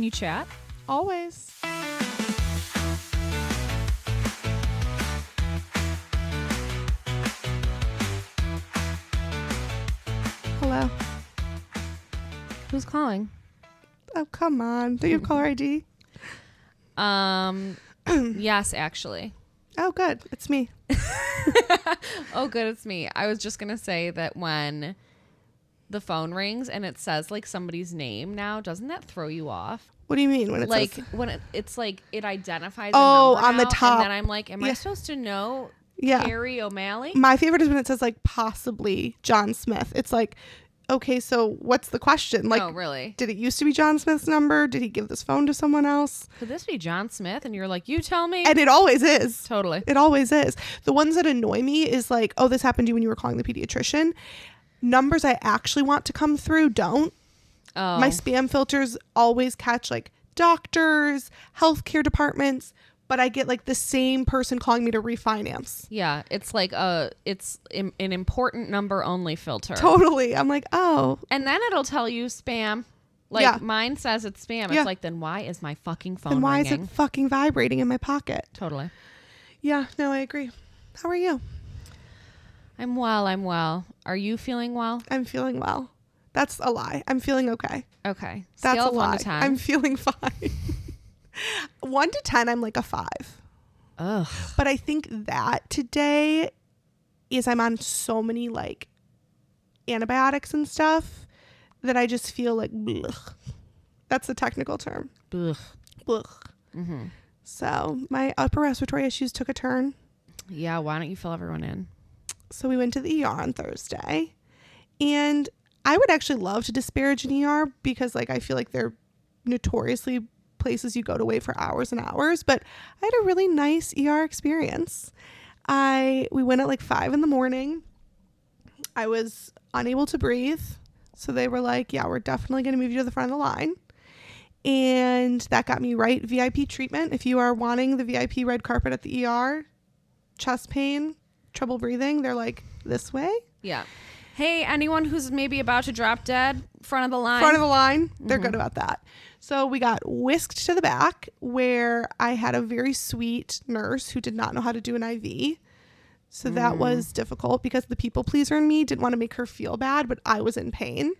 you chat? Always. Hello. Who's calling? Oh, come on. Do you have caller ID? Yes, actually. Oh, good. It's me. Oh, good. It's me. I was just going to say that when the phone rings and it says like somebody's name now, doesn't that throw you off? What do you mean when it like says? when it's like it identifies Oh, a number on the now, top. and then I'm like, am I supposed to know Carrie O'Malley? My favorite is when it says like possibly John Smith. It's like, okay, so what's the question? Like, oh, really? Did it used to be John Smith's number? Did he give this phone to someone else? Could this be John Smith? And you're like, you tell me. And it always is. Totally. It always is. The ones that annoy me is like, oh, this happened to you when you were calling the pediatrician. Numbers I actually want to come through don't. Oh. My spam filters always catch like doctors, healthcare departments, but I get like the same person calling me to refinance. Yeah, it's like it's an important number only filter. Totally. I'm like, oh. And then it'll tell you spam. Like mine says it's spam. It's like, then why is my fucking phone ringing? Then why ringing? is it fucking vibrating in my pocket? Totally. Yeah, no, I agree. How are you? I'm well. Are you feeling well? I'm feeling well. That's a lie. I'm feeling okay. Okay. That's Scale a of lie. 1 to 10. I'm feeling fine. 1 to 10, I'm like a 5. Ugh. But I think that today is I'm on so many like antibiotics and stuff that I just feel like blech. That's the technical term. Blech. Blech. Mm-hmm. So my upper respiratory issues took a turn. Yeah, why don't you fill everyone in? So we went to the ER on Thursday, and I would actually love to disparage an ER because like I feel like they're notoriously places you go to wait for hours and hours, but I had a really nice ER experience. We went at like 5 a.m. I was unable to breathe, so they were like, yeah, we're definitely going to move you to the front of the line. And that got me right VIP treatment. If you are wanting the VIP red carpet at the ER, chest pain, trouble breathing, they're like, this way. Yeah. Hey, anyone who's maybe about to drop dead, front of the line. Front of the line. They're good about that. So we got whisked to the back where I had a very sweet nurse who did not know how to do an IV. So that was difficult because the people pleaser in me didn't want to make her feel bad, but I was in pain.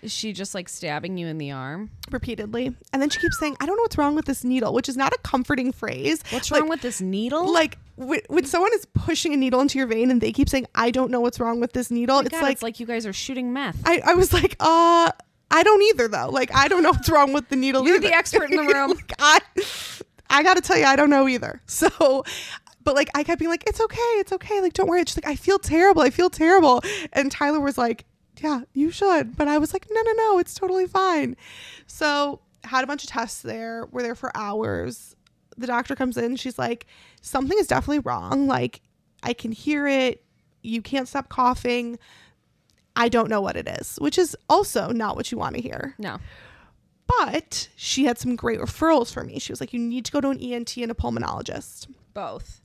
Is she just like stabbing you in the arm? Repeatedly. And then she keeps saying, I don't know what's wrong with this needle, which is not a comforting phrase. What's wrong with this needle? Like when someone is pushing a needle into your vein and they keep saying, I don't know what's wrong with this needle. It's like you guys are shooting meth. I was like, I don't either though. Like, I don't know what's wrong with the needle. You're either. the expert in the room. Like, I got to tell you, I don't know either. So, but like, I kept being like, it's okay. Like, don't worry. It's just like, I feel terrible. And Tyler was like, yeah, you should. But I was like, no, it's totally fine. So had a bunch of tests there. We're there for hours. The doctor comes in. She's like, something is definitely wrong. Like, I can hear it. You can't stop coughing. I don't know what it is, which is also not what you want to hear. No. But she had some great referrals for me. She was like, you need to go to an ENT and a pulmonologist. Both.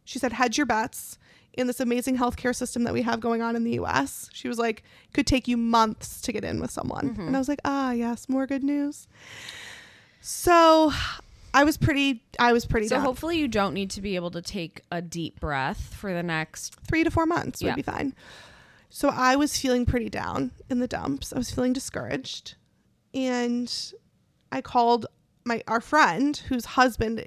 She said, hedge your bets in this amazing healthcare system that we have going on in the US. She was like, could take you months to get in with someone. Mm-hmm. And I was like, yes, more good news. So I was pretty So down. hopefully you don't need to be able to take a deep breath for the next 3 to 4 months would be fine. So I was feeling pretty down in the dumps. I was feeling discouraged. And I called our friend whose husband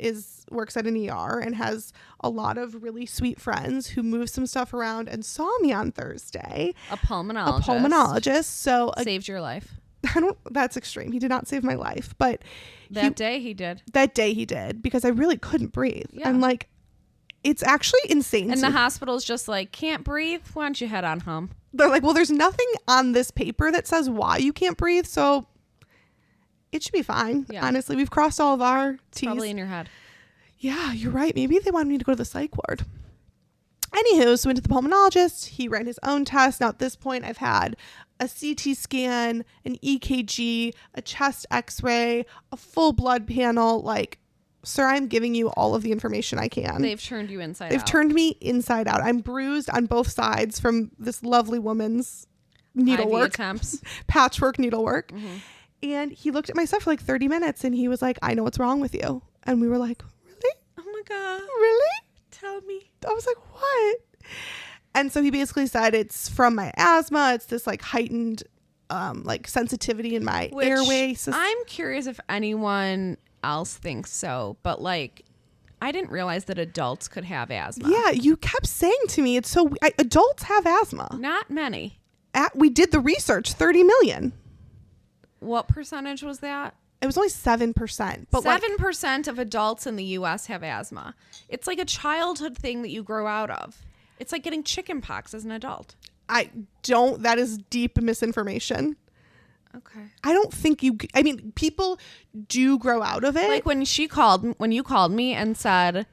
works at an ER and has a lot of really sweet friends who moved some stuff around and saw me on Thursday. A pulmonologist. So saved your life. That's extreme. He did not save my life, but that day he did because I really couldn't breathe. Yeah. And like, it's actually insane. And the hospital's just like, can't breathe? Why don't you head on home? They're like, well, there's nothing on this paper that says why you can't breathe. So it should be fine. Yeah. Honestly, we've crossed all of our T's. Probably in your head. Yeah, you're right. Maybe they wanted me to go to the psych ward. Anywho, so went to the pulmonologist. He ran his own test. Now at this point, I've had a CT scan, an EKG, a chest x-ray, a full blood panel. Like, sir, I'm giving you all of the information I can. They've turned you inside out. They've turned me inside out. I'm bruised on both sides from this lovely woman's needlework. IV attempts. Patchwork needlework. Mm-hmm. And he looked at my stuff for like 30 minutes and he was like, I know what's wrong with you. And we were like, really? Oh my God. Really? Tell me. I was like, what? And so he basically said it's from my asthma. It's this like heightened like sensitivity in my airway system. I'm curious if anyone else thinks so, but like I didn't realize that adults could have asthma. Yeah, you kept saying to me, it's so adults have asthma. Not many. We did the research, 30 million. What percentage was that? It was only 7%. But 7% of adults in the U.S. have asthma. It's like a childhood thing that you grow out of. It's like getting chicken pox as an adult. That is deep misinformation. Okay. I don't think I mean, people do grow out of it. Like when you called me and said,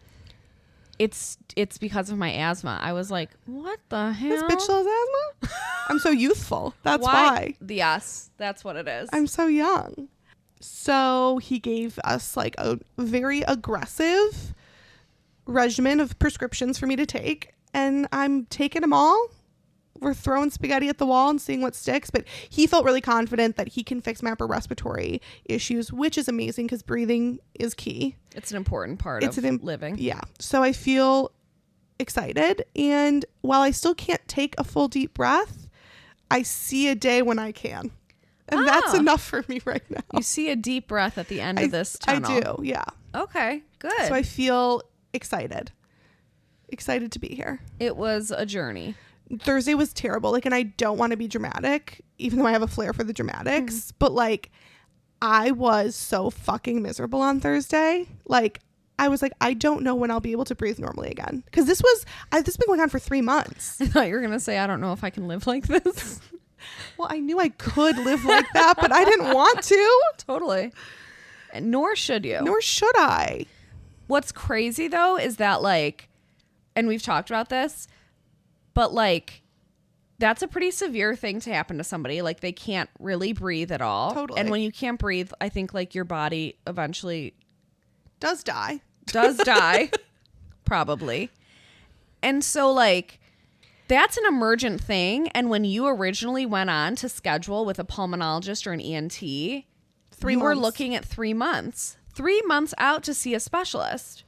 it's because of my asthma. I was like, what the hell? This bitch still has asthma? I'm so youthful. That's why. Yes, that's what it is. I'm so young. So he gave us like a very aggressive regimen of prescriptions for me to take. And I'm taking them all. We're throwing spaghetti at the wall and seeing what sticks. But he felt really confident that he can fix my upper respiratory issues, which is amazing because breathing is key. It's an important part of living. Yeah. So I feel excited. And while I still can't take a full deep breath, I see a day when I can. And that's enough for me right now. You see a deep breath at the end of this tunnel. I do, yeah. Okay, good. So I feel excited. Excited to be here. It was a journey. Thursday was terrible. Like, and I don't want to be dramatic, even though I have a flair for the dramatics. But like, I was so fucking miserable on Thursday. Like, I was like, I don't know when I'll be able to breathe normally again. Because this has been going on for 3 months. I thought you were going to say, I don't know if I can live like this. Well, I knew I could live like that, but I didn't want to. Totally. And nor should you. Nor should I. What's crazy, though, is that, like, and we've talked about this, but, like, that's a pretty severe thing to happen to somebody. Like, they can't really breathe at all. Totally. And when you can't breathe, I think, like, your body eventually does die. Probably. And so, like, that's an emergent thing. And when you originally went on to schedule with a pulmonologist or an ENT, you were looking at 3 months. 3 months out to see a specialist.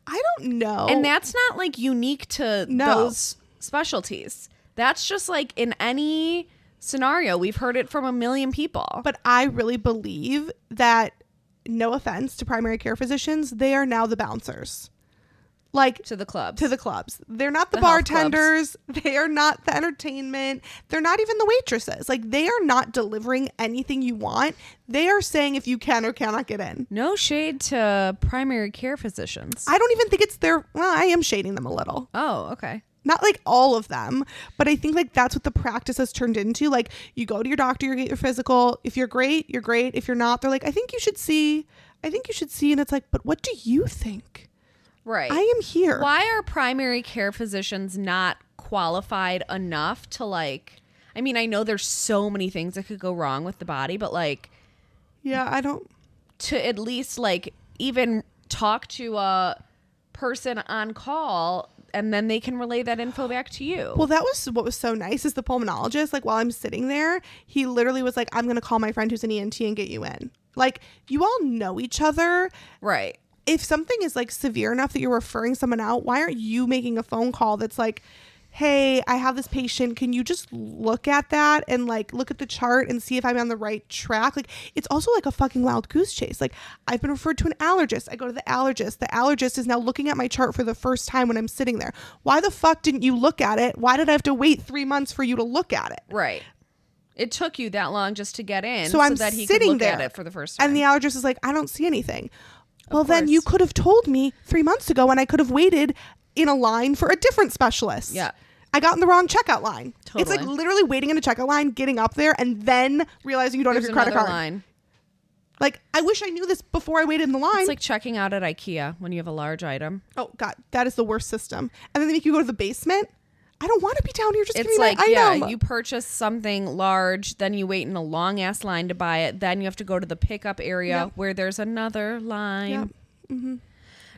I don't know. And that's not like unique to those specialties. That's just like in any scenario. We've heard it from a million people. But I really believe that, no offense to primary care physicians, they are now the bouncers. Like, to the clubs. They're not the bartenders. They are not the entertainment. They're not even the waitresses. Like, they are not delivering anything you want. They are saying if you can or cannot get in. No shade to primary care physicians. I don't even think it's their... Well, I am shading them a little. Oh, okay. Not like all of them, but I think like that's what the practice has turned into. Like, you go to your doctor, you get your physical. If you're great, you're great. If you're not, they're like, I think you should see. And it's like, but what do you think? Right. I am here. Why are primary care physicians not qualified enough to, like, I mean, I know there's so many things that could go wrong with the body, but like, yeah, I don't, to at least like even talk to a person on call and then they can relay that info back to you. Well, that was what was so nice is the pulmonologist, like while I'm sitting there, he literally was like, I'm going to call my friend who's an ENT and get you in. Like, you all know each other. Right. If something is like severe enough that you're referring someone out, why aren't you making a phone call that's like, hey, I have this patient. Can you just look at that and like look at the chart and see if I'm on the right track? Like, it's also like a fucking wild goose chase. Like, I've been referred to an allergist. I go to the allergist. The allergist is now looking at my chart for the first time when I'm sitting there. Why the fuck didn't you look at it? Why did I have to wait 3 months for you to look at it? Right. It took you that long just to get in so I'm that he sitting could look there at it for the first time. And the allergist is like, I don't see anything. Well, then you could have told me 3 months ago and I could have waited in a line for a different specialist. Yeah. I got in the wrong checkout line. Totally. It's like literally waiting in a checkout line, getting up there, and then realizing you don't have your credit card. Line. Like, I wish I knew this before I waited in the line. It's like checking out at IKEA when you have a large item. Oh, God. That is the worst system. And then they make you go to the basement. I don't want to be down here. Just give me like, my item. Yeah, you purchase something large, then you wait in a long ass line to buy it. Then you have to go to the pickup area where there's another line. Yep. Mm-hmm.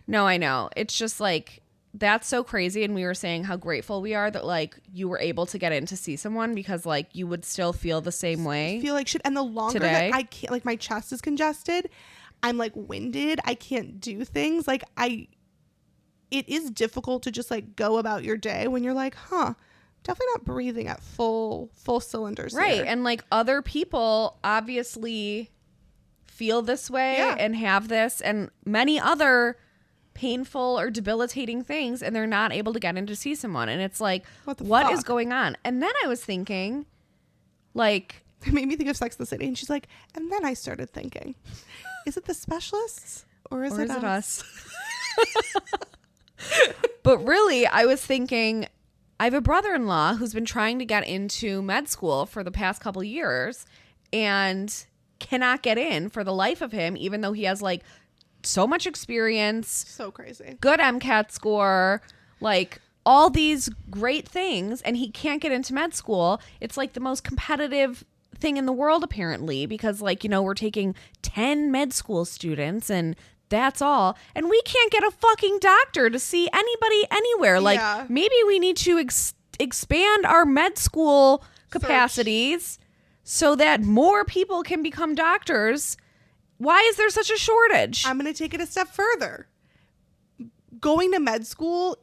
No, I know. It's just like, that's so crazy. And we were saying how grateful we are that like you were able to get in to see someone, because like you would still feel the same way. I feel like shit. And the longer today. that I can't, like my chest is congested, I'm like winded. I can't do things. Like it is difficult to just like go about your day when you're like, definitely not breathing at full cylinders. Right. Here. And like other people obviously feel this way and have this and many other painful or debilitating things, and they're not able to get in to see someone. And it's like, what is going on? And then I was thinking, like, it made me think of Sex and the City. And she's like, and then I started thinking, is it the specialists or is it us? But really, I was thinking, I have a brother-in-law who's been trying to get into med school for the past couple years and cannot get in for the life of him, even though he has like so much experience. So crazy. Good MCAT score, like all these great things, and he can't get into med school. It's like the most competitive thing in the world, apparently, because like, you know, we're taking 10 med school students and that's all. And we can't get a fucking doctor to see anybody anywhere. Like maybe we need to expand our med school capacities so that more people can become doctors. Why is there such a shortage? I'm going to take it a step further. Going to med school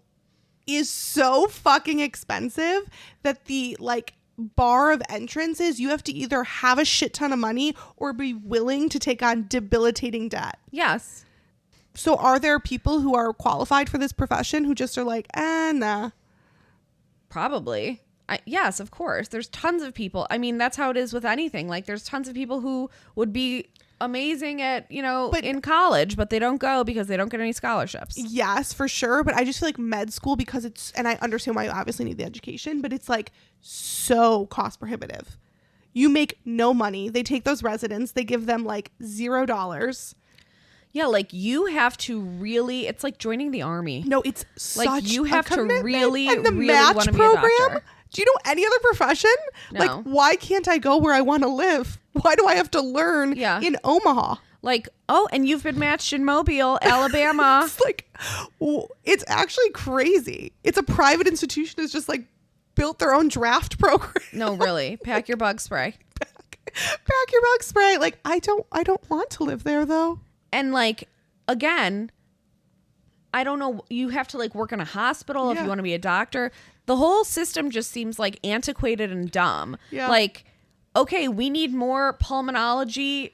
is so fucking expensive that the like bar of entrance is you have to either have a shit ton of money or be willing to take on debilitating debt. Yes. So are there people who are qualified for this profession who just are like, nah? Probably. Yes, of course. There's tons of people. I mean, that's how it is with anything. Like there's tons of people who would be amazing at, you know, in college, but they don't go because they don't get any scholarships. Yes, for sure. But I just feel like med school, because it's, and I understand why you obviously need the education, but it's like so cost prohibitive. You make no money. They take those residents, they give them like $0. Yeah, like you have to really, it's like joining the army. No, it's like such you have a to commitment. really, and the really match want to be program. a doctor. Do you know any other profession? No. Like, why can't I go where I want to live? Why do I have to learn in Omaha? Like, oh, and you've been matched in Mobile, Alabama. It's like, it's actually crazy. It's a private institution that's just like built their own draft program. No, really. Pack your bug spray. Pack your bug spray. Like, I don't want to live there though. And like, again, I don't know. You have to like work in a hospital if you want to be a doctor. The whole system just seems like antiquated and dumb. Yeah. Like, okay, we need more pulmonology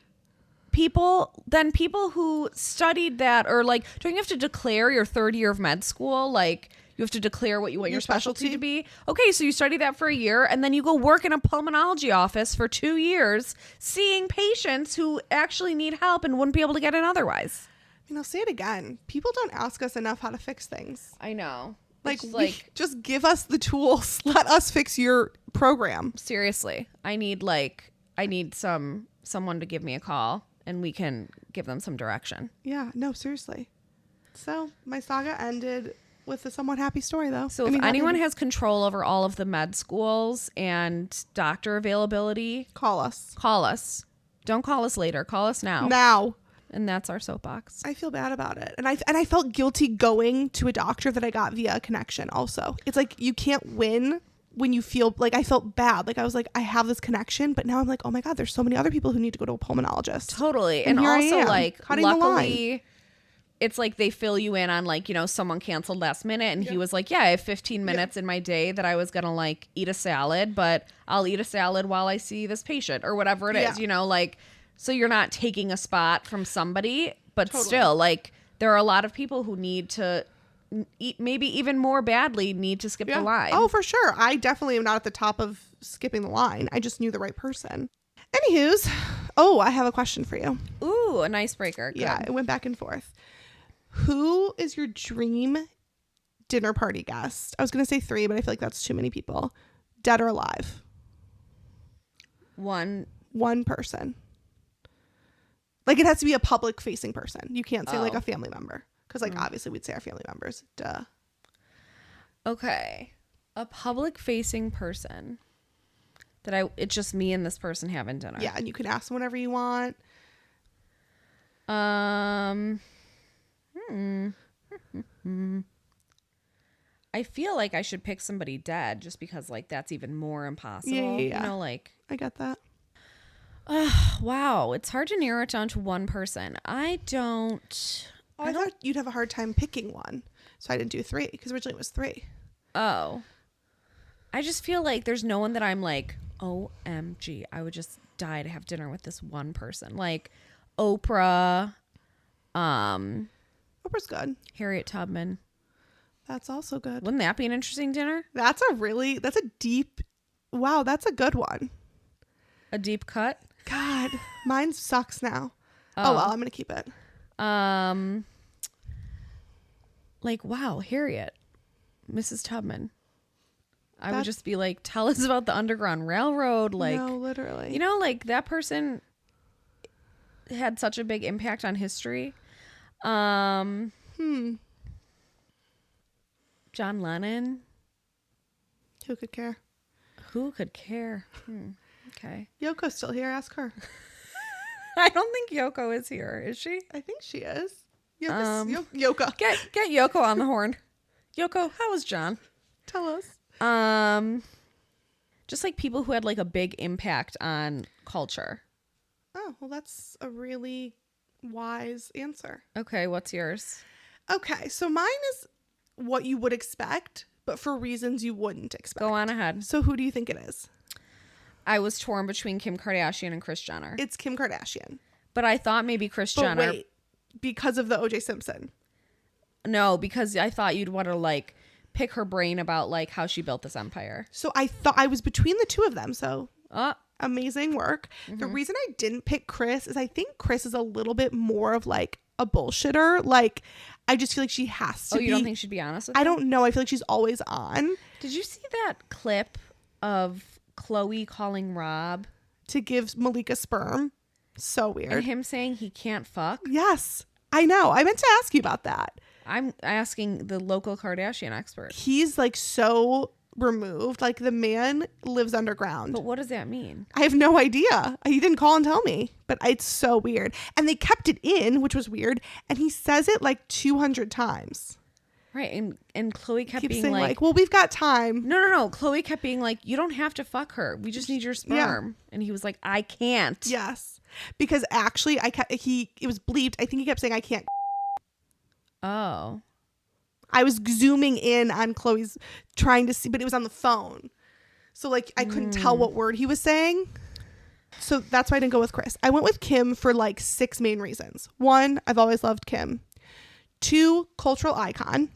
people than people who studied that, or like, don't you have to declare your third year of med school? Like, you have to declare what you want your specialty to be. Okay, so you study that for a year and then you go work in a pulmonology office for 2 years seeing patients who actually need help and wouldn't be able to get in otherwise. And I'll say it again. People don't ask us enough how to fix things. I know. Like just give us the tools. Let us fix your program. Seriously. I need someone to give me a call and we can give them some direction. Yeah, no, seriously. So my saga ended with a somewhat happy story though. So if anyone has control over all of the med schools and doctor availability, call us. Don't call us later. Call us now. Now. And that's our soapbox. I feel bad about it. And I felt guilty going to a doctor that I got via a connection also. It's like you can't win when you feel like, I felt bad. Like I was like, I have this connection, but now I'm like, oh my God, there's so many other people who need to go to a pulmonologist. Totally. And also like, luckily, it's like they fill you in on like, you know, someone canceled last minute and he was like, yeah, I have 15 minutes in my day that I was going to like eat a salad, but I'll eat a salad while I see this patient or whatever it is, you know, like, so you're not taking a spot from somebody, but still, like, there are a lot of people who need to, maybe even more badly, need to skip the line. Oh, for sure. I definitely am not at the top of skipping the line. I just knew the right person. Anywho's, I have a question for you. Ooh, an icebreaker. Good. Yeah, it went back and forth. Who is your dream dinner party guest? I was going to say 3, but I feel like that's too many people. Dead or alive? One person. Like, it has to be a public facing person. You can't say like a family member. Because like obviously we'd say our family members. Duh. Okay. A public facing person that it's just me and this person having dinner. Yeah, and you can ask them whatever you want. I feel like I should pick somebody dead just because like that's even more impossible. Yeah. You know, like I get that. wow, it's hard to narrow it down to one person. I thought you'd have a hard time picking one, so I didn't do 3 because originally it was 3. Oh. I just feel like there's no one that I'm like, OMG, I would just die to have dinner with this one person. Like Oprah, Oprah's good. Harriet Tubman. That's also good. Wouldn't that be an interesting dinner? That's a deep, wow, that's a good one. A deep cut? God, mine sucks now. Oh well, I'm going to keep it. Like, wow, Harriet, Mrs. Tubman. I would just be like, tell us about the Underground Railroad. Like, no, literally. You know, like that person had such a big impact on history. John Lennon. Who could care? Who could care? Okay. Yoko's still here. Ask her. I don't think Yoko is here. Is she? I think she is. Yoko. Get Yoko on the horn. Yoko, how was John? Tell us. Just like people who had like a big impact on culture. Oh, well, that's a really wise answer. Okay, what's yours? Okay, so mine is what you would expect, but for reasons you wouldn't expect. Go on ahead. So who do you think it is? I was torn between Kim Kardashian and Kris Jenner. It's Kim Kardashian. But I thought maybe Kris Jenner. Wait, because of the O.J. Simpson. No, because I thought you'd want to like pick her brain about like how she built this empire. So I thought I was between the two of them. So amazing work. Mm-hmm. The reason I didn't pick Kris is I think Kris is a little bit more of like a bullshitter. Like I just feel like she has to. Oh, you don't think she'd be honest with I you? don't know. I feel like she's always on. Did you see that clip of Khloe calling Rob to give Malika sperm? So weird. And him saying he can't fuck? Yes. I know. I meant to ask you about that. I'm asking the local Kardashian expert. He's like so removed. Like the man lives underground. But what does that mean? I have no idea. He didn't call and tell me. But it's so weird. And they kept it in, which was weird. And he says it like 200 times. Right. And Khloe kept being saying like, well, we've got time. No. Khloe kept being like, you don't have to fuck her. We just need your sperm. Yeah. And he was like, I can't. Yes. Because actually it was bleeped. I think he kept saying I can't. Oh. I was zooming in on Khloe's trying to see, but it was on the phone. So like I couldn't tell what word he was saying. So that's why I didn't go with Kris. I went with Kim for like 6 main reasons. 1, I've always loved Kim. 2, cultural icon.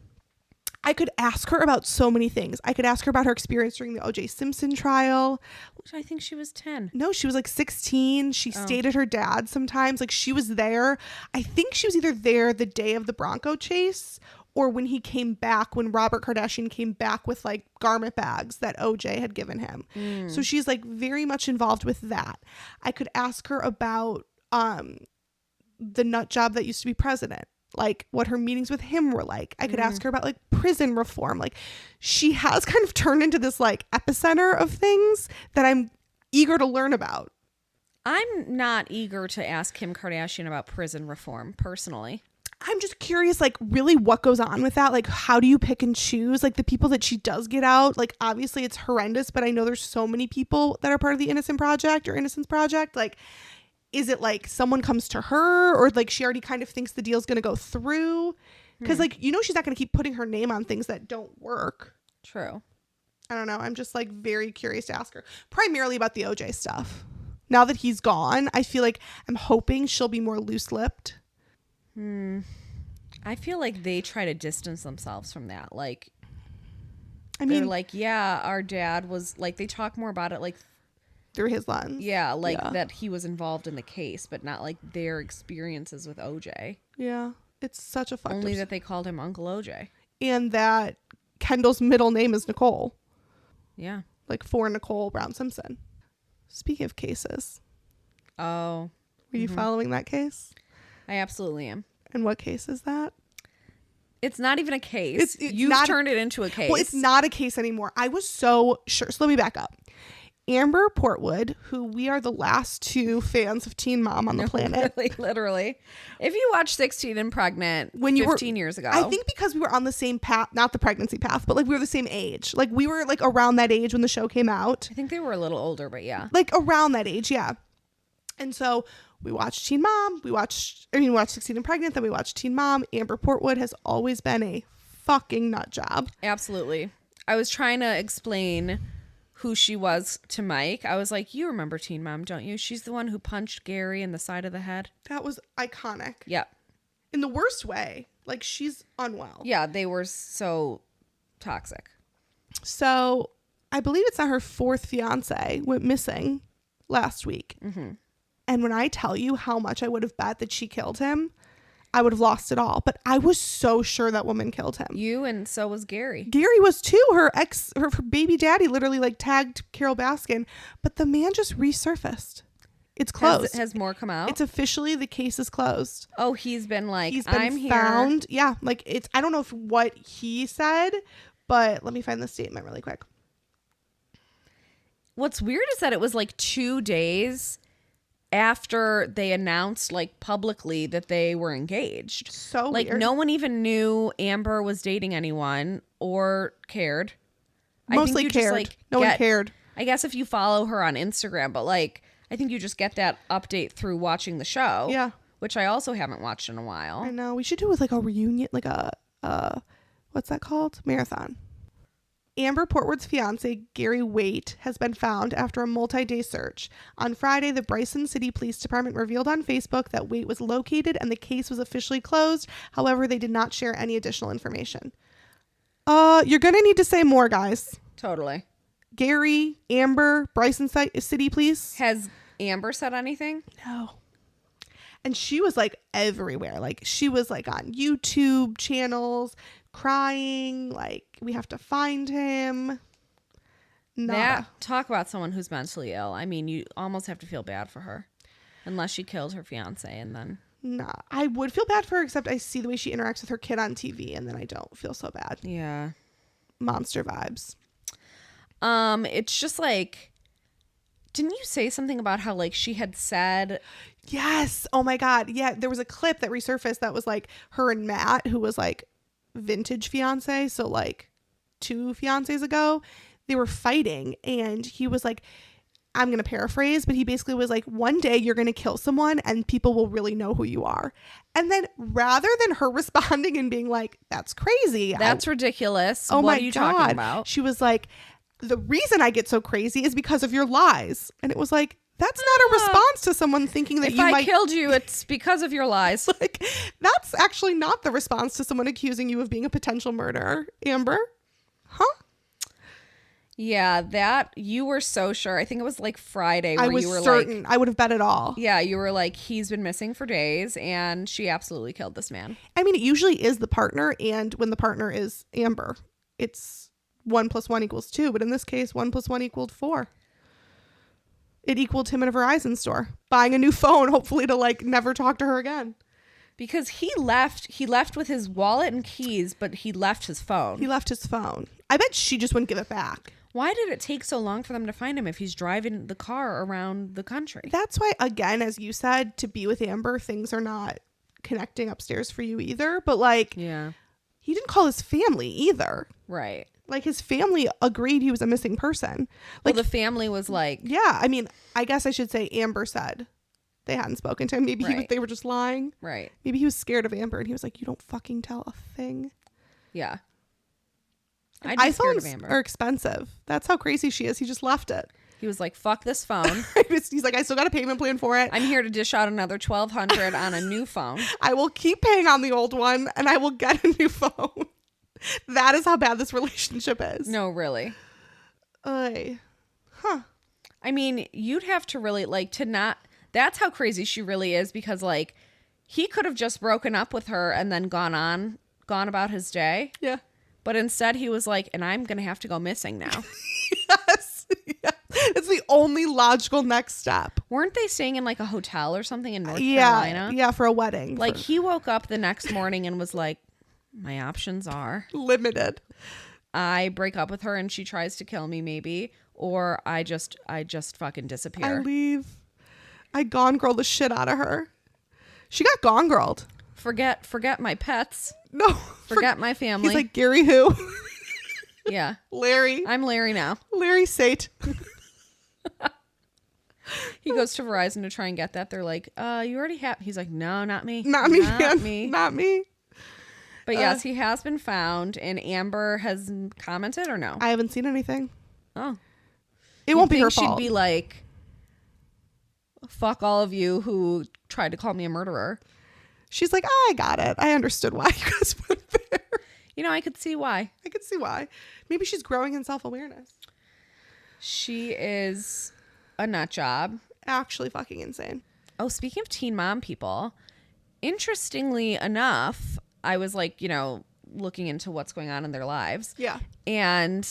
I could ask her about so many things. I could ask her about her experience during the O.J. Simpson trial. Which I think she was 10. No, she was like 16. She stayed at her dad's sometimes. Like she was there. I think she was either there the day of the Bronco chase or when he came back, when Robert Kardashian came back with like garment bags that O.J. had given him. So she's like very much involved with that. I could ask her about the nut job that used to be president. Like what her meetings with him were like. I could ask her about like prison reform. Like she has kind of turned into this like epicenter of things that I'm eager to learn about. I'm not eager to ask Kim Kardashian about prison reform personally. I'm just curious, like really what goes on with that? Like how do you pick and choose? Like the people that she does get out, like obviously it's horrendous, but I know there's so many people that are part of the Innocence Project. Like is it like someone comes to her or like she already kind of thinks the deal's going to go through? Because like, you know, she's not going to keep putting her name on things that don't work. True. I don't know. I'm just like very curious to ask her primarily about the OJ stuff. Now that he's gone, I feel like I'm hoping she'll be more loose-lipped. I feel like they try to distance themselves from that. Like, I mean, they're like, yeah, our dad was like, they talk more about it like through his lens. Yeah, like that he was involved in the case, but not like their experiences with OJ. Yeah, it's such a fucked Only that they called him Uncle OJ. And that Kendall's middle name is Nicole. Yeah. Like for Nicole Brown Simpson. Speaking of cases. Oh. Were you following that case? I absolutely am. And what case is that? It's not even a case. You've turned it into a case. Well, it's not a case anymore. I was so sure. So let me back up. Amber Portwood, who we are the last two fans of Teen Mom on the planet. Really, literally. If you watched 16 and Pregnant when you 15 years ago. I think because we were on the same path, not the pregnancy path, but like we were the same age. Like we were like around that age when the show came out. I think they were a little older, but yeah. Like around that age, yeah. And so we watched Teen Mom. We watched 16 and Pregnant. Then we watched Teen Mom. Amber Portwood has always been a fucking nut job. Absolutely. I was trying to explain who she was to Mike. I was like, you remember Teen Mom, don't you? She's the one who punched Gary in the side of the head. That was iconic. Yep. In the worst way. Like, she's unwell. Yeah, they were so toxic. So, I believe it's not her fourth fiance went missing last week. Mm-hmm. And when I tell you how much I would have bet that she killed him, I would have lost it all. But I was so sure that woman killed him. You, and so was Gary. Gary was too. Her baby daddy literally like tagged Carol Baskin, but the man just resurfaced. It's closed. Has more come out? It's officially, the case is closed. Oh, he's been I'm found. here. Yeah, like I don't know what he said, but let me find the statement really quick. What's weird is that it was like 2 days after they announced like publicly that they were engaged. So like weird. No one even knew Amber was dating anyone or cared. Mostly cared. No one cared. I guess if you follow her on Instagram, but like I think you just get that update through watching the show. Yeah. Which I also haven't watched in a while. I know. We should do with like a reunion, like a what's that called? Marathon. Amber Portwood's fiance, Gary Waite, has been found after a multi-day search. On Friday, the Bryson City Police Department revealed on Facebook that Waite was located and the case was officially closed. However, they did not share any additional information. You're going to need to say more, guys. Totally. Gary, Amber, Bryson City Police. Has Amber said anything? No. And she was like everywhere. Like she was like on YouTube channels crying, like we have to find him. Talk about someone who's mentally ill. I mean, you almost have to feel bad for her, unless she killed her fiance and then. Nah, I would feel bad for her, except I see the way she interacts with her kid on TV, and then I don't feel so bad. Yeah, monster vibes. It's just like, didn't you say something about how like she had said? Yes. Oh my God. Yeah, there was a clip that resurfaced that was like her and Matt, who was like vintage fiance, so like 2 fiancés ago, they were fighting, and he was like, I'm gonna paraphrase, but he basically was like, one day you're gonna kill someone and people will really know who you are. And then rather than her responding and being like, that's crazy, that's ridiculous, oh what my are you God, talking about? She was like, the reason I get so crazy is because of your lies. And it was like, that's not a response to someone thinking that I killed you, it's because of your lies. Like, that's actually not the response to someone accusing you of being a potential murderer, Amber. Huh? Yeah, that you were so sure. I think it was like Friday where I was you were certain. like, I would have bet it all. Yeah, you were like, he's been missing for days and she absolutely killed this man. I mean, it usually is the partner, and when the partner is Amber, it's 1 + 1 = 2. But in this case, 1 + 1 = 4. It equaled him in a Verizon store, buying a new phone, hopefully to like never talk to her again. Because he left with his wallet and keys, but he left his phone. He left his phone. I bet she just wouldn't give it back. Why did it take so long for them to find him if he's driving the car around the country? That's why, again, as you said, to be with Amber, things are not connecting upstairs for you either. But like, yeah, he didn't call his family either. Right. Like, his family agreed he was a missing person. Like, well, the family was like, yeah, I mean, I guess I should say Amber said they hadn't spoken to him. Maybe they were just lying. Right. Maybe he was scared of Amber and he was like, you don't fucking tell a thing. Yeah. iPhones are expensive. That's how crazy she is. He just left it. He was like, fuck this phone. He's like, I still got a payment plan for it. I'm here to dish out another $1,200 on a new phone. I will keep paying on the old one and I will get a new phone. That is how bad this relationship is. No, really. Huh. I mean, you'd have to really like to not. That's how crazy she really is, because like he could have just broken up with her and then gone about his day. Yeah. But instead he was like, and I'm going to have to go missing now. Yes. Yeah. It's the only logical next step. Weren't they staying in like a hotel or something in North Carolina? Yeah, for a wedding. Like he woke up the next morning and was like, my options are limited. I break up with her and she tries to kill me maybe, or I just fucking disappear. I leave. I Gone Girl the shit out of her. She got Gone Girled. Forget my pets. No. Forget my family. He's like, Gary who? Yeah. Larry. I'm Larry now. Larry Sate. He goes to Verizon to try and get that. They're like, you already have. He's like, no, not me. Not me, Not man. me. Not me. But yes, he has been found. And Amber has commented or no? I haven't seen anything. Oh. It won't be her She'd fault. be like, fuck all of you who tried to call me a murderer. She's like, I got it. I understood why you guys went there. You know, I could see why. I could see why. Maybe she's growing in self-awareness. She is a nut job. Actually fucking insane. Oh, speaking of teen mom people, interestingly enough, I was like, you know, looking into what's going on in their lives. Yeah. And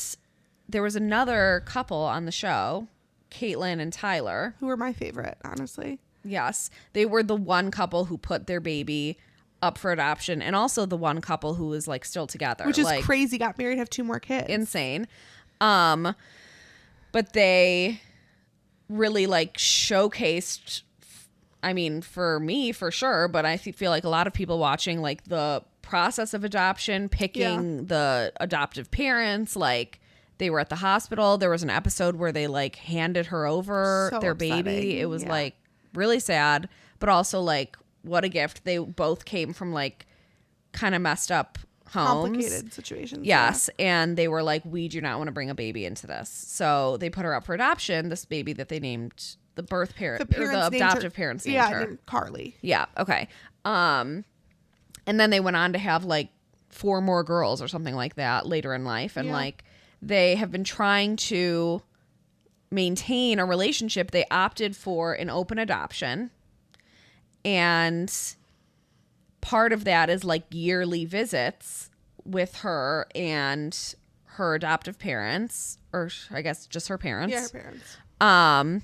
there was another couple on the show, Caitlin and Tyler. Who are my favorite, honestly. Yes. They were the one couple who put their baby up for adoption, and also the one couple who is like still together. Which is like, crazy. Got married, have 2 more kids. insane. But they really like showcased, I mean, for me, for sure, but I feel like a lot of people watching like the process of adoption, picking the adoptive parents, like they were at the hospital. There was an episode where they like handed her over So their upsetting. baby. It was like really sad, but also like what a gift. They both came from like kind of messed up homes. Complicated situations. Yes. And they were like, we do not want to bring a baby into this. So they put her up for adoption, this baby that they named the birth parent, or the adoptive parents named her. Named Carly. Yeah. Okay. And then they went on to have like 4 more girls or something like that later in life. And like they have been trying to maintain a relationship. They opted for an open adoption. And part of that is like yearly visits with her and her adoptive parents, or I guess just her parents. Yeah, her parents.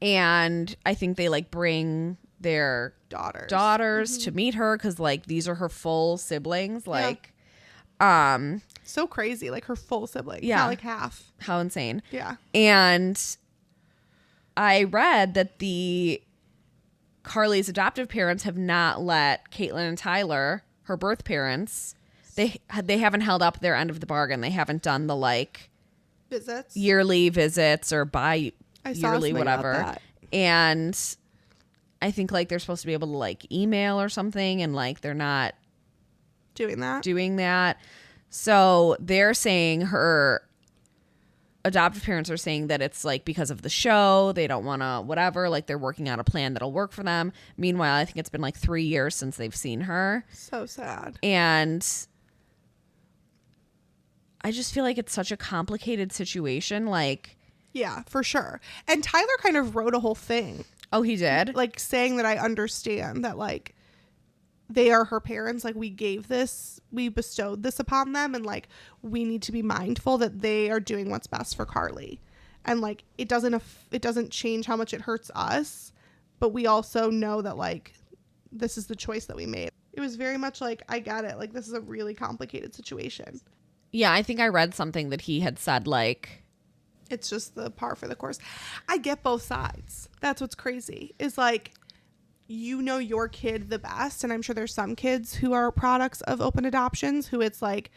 And I think they like bring their daughters to meet her, because like these are her full siblings. Like, so crazy. Like her full siblings. Yeah. Not like half. how insane. Yeah. And I read that Carly's adoptive parents have not let Caitlin and Tyler, her birth parents, they haven't held up their end of the bargain. They haven't done the like Visits. yearly visits or yearly whatever. That. And I think like they're supposed to be able to like email or something, and like they're not Doing that. So they're saying, her adoptive parents are saying that it's like because of the show, they don't want to whatever, like they're working out a plan that'll work for them. Meanwhile, I think it's been like 3 years since they've seen her. So sad. And I just feel like it's such a complicated situation. Like, Yeah, for sure. And Tyler kind of wrote a whole thing. oh, he did? Like saying that I understand that like they are her parents. Like we bestowed this upon them, and like we need to be mindful that they are doing what's best for Carly. And like it doesn't change how much it hurts us, but we also know that like this is the choice that we made. It was very much like, I get it. Like this is a really complicated situation. Yeah, I think I read something that he had said like, It's just the par for the course. I get both sides. That's what's crazy. Is like, you know your kid the best. And I'm sure there's some kids who are products of open adoptions who it's like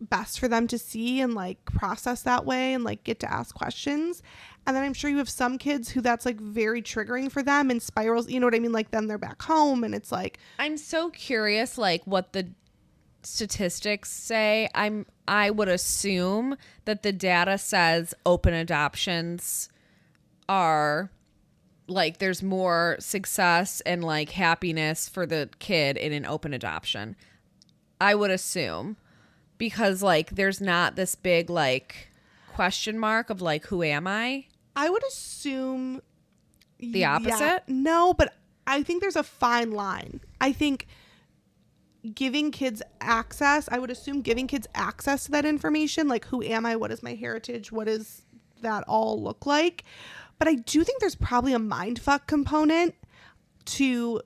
best for them to see and like process that way and like get to ask questions. And then I'm sure you have some kids who that's like very triggering for them and spirals. You know what I mean? Like then they're back home and it's like, I'm so curious like what the statistics say. I would assume that the data says open adoptions are like there's more success and like happiness for the kid in an open adoption. I would assume, because like there's not this big like question mark of like, who am I? I would assume The opposite? No, but I think there's a fine line. I think giving kids access, I would assume giving kids access to that information, like who am I, what is my heritage, what does that all look like? But I do think there's probably a mindfuck component to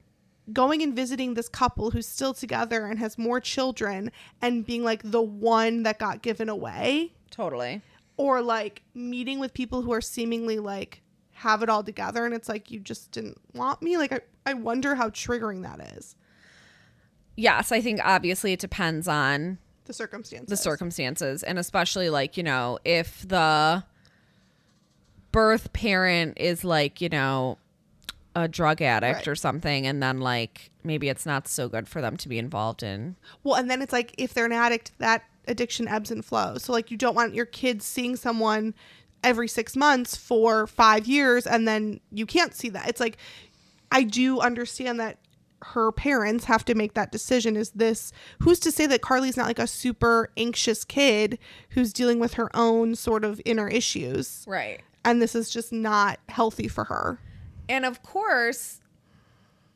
going and visiting this couple who's still together and has more children and being like the one that got given away. Totally. or like meeting with people who are seemingly like have it all together and it's like, you just didn't want me. Like, I wonder how triggering that is. Yes, I think obviously it depends on the circumstances. And especially like, you know, if the birth parent is like, you know, a drug addict or something, and then like maybe it's not so good for them to be involved in. Well, and then it's like if they're an addict, that addiction ebbs and flows. So like you don't want your kids seeing someone every 6 months for 5 years and then you can't see that. It's like, I do understand that her parents have to make that decision. Is this, who's to say that Carly's not like a super anxious kid who's dealing with her own sort of inner issues, right? And this is just not healthy for her. And of course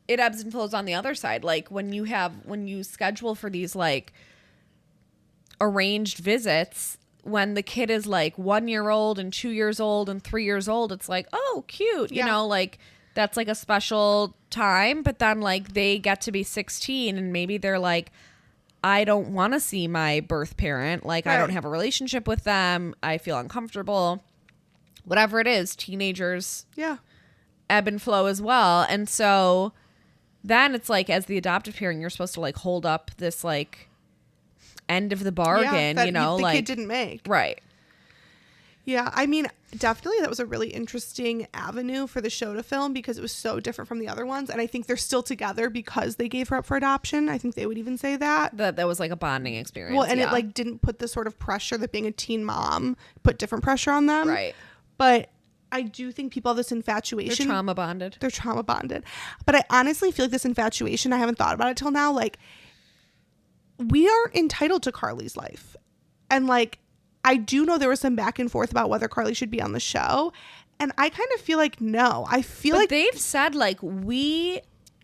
it ebbs and flows on the other side. Like when you schedule for these like arranged visits, when the kid is like 1 year old and 2 years old and 3 years old, it's like, oh, cute. You know, like that's like a special time. But then like they get to be 16 and maybe they're like, I don't want to see my birth parent. Like I don't have a relationship with them. I feel uncomfortable. Whatever it is, teenagers ebb and flow as well. And so then it's like, as the adoptive parent, you're supposed to like hold up this like end of the bargain, that you know, the like kid didn't make. Right. Yeah, I mean, definitely that was a really interesting avenue for the show to film because it was so different from the other ones. And I think they're still together because they gave her up for adoption. I think they would even say that. That was like a bonding experience. Well, and it like didn't put the sort of pressure that being a teen mom put different pressure on them. Right. But I do think people have this infatuation. They're trauma bonded. But I honestly feel like this infatuation, I haven't thought about it till now. Like, we aren't entitled to Carly's life. And like, I do know there was some back and forth about whether Carly should be on the show. And I kind of feel like, no. I feel like they've said like, we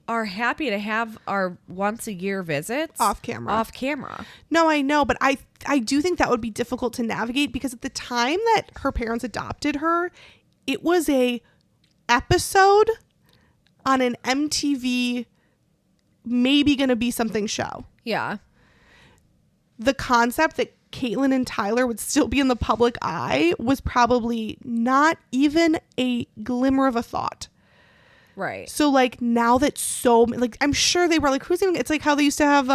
are happy to have our once a year visits off camera. No, I know. But I do think that would be difficult to navigate because at the time that her parents adopted her, it was a episode on an MTV maybe gonna be something show. Yeah. The concept that Caitlyn and Tyler would still be in the public eye was probably not even a glimmer of a thought. Right. So like now that like I'm sure they were like, who's even, it's like how they used to have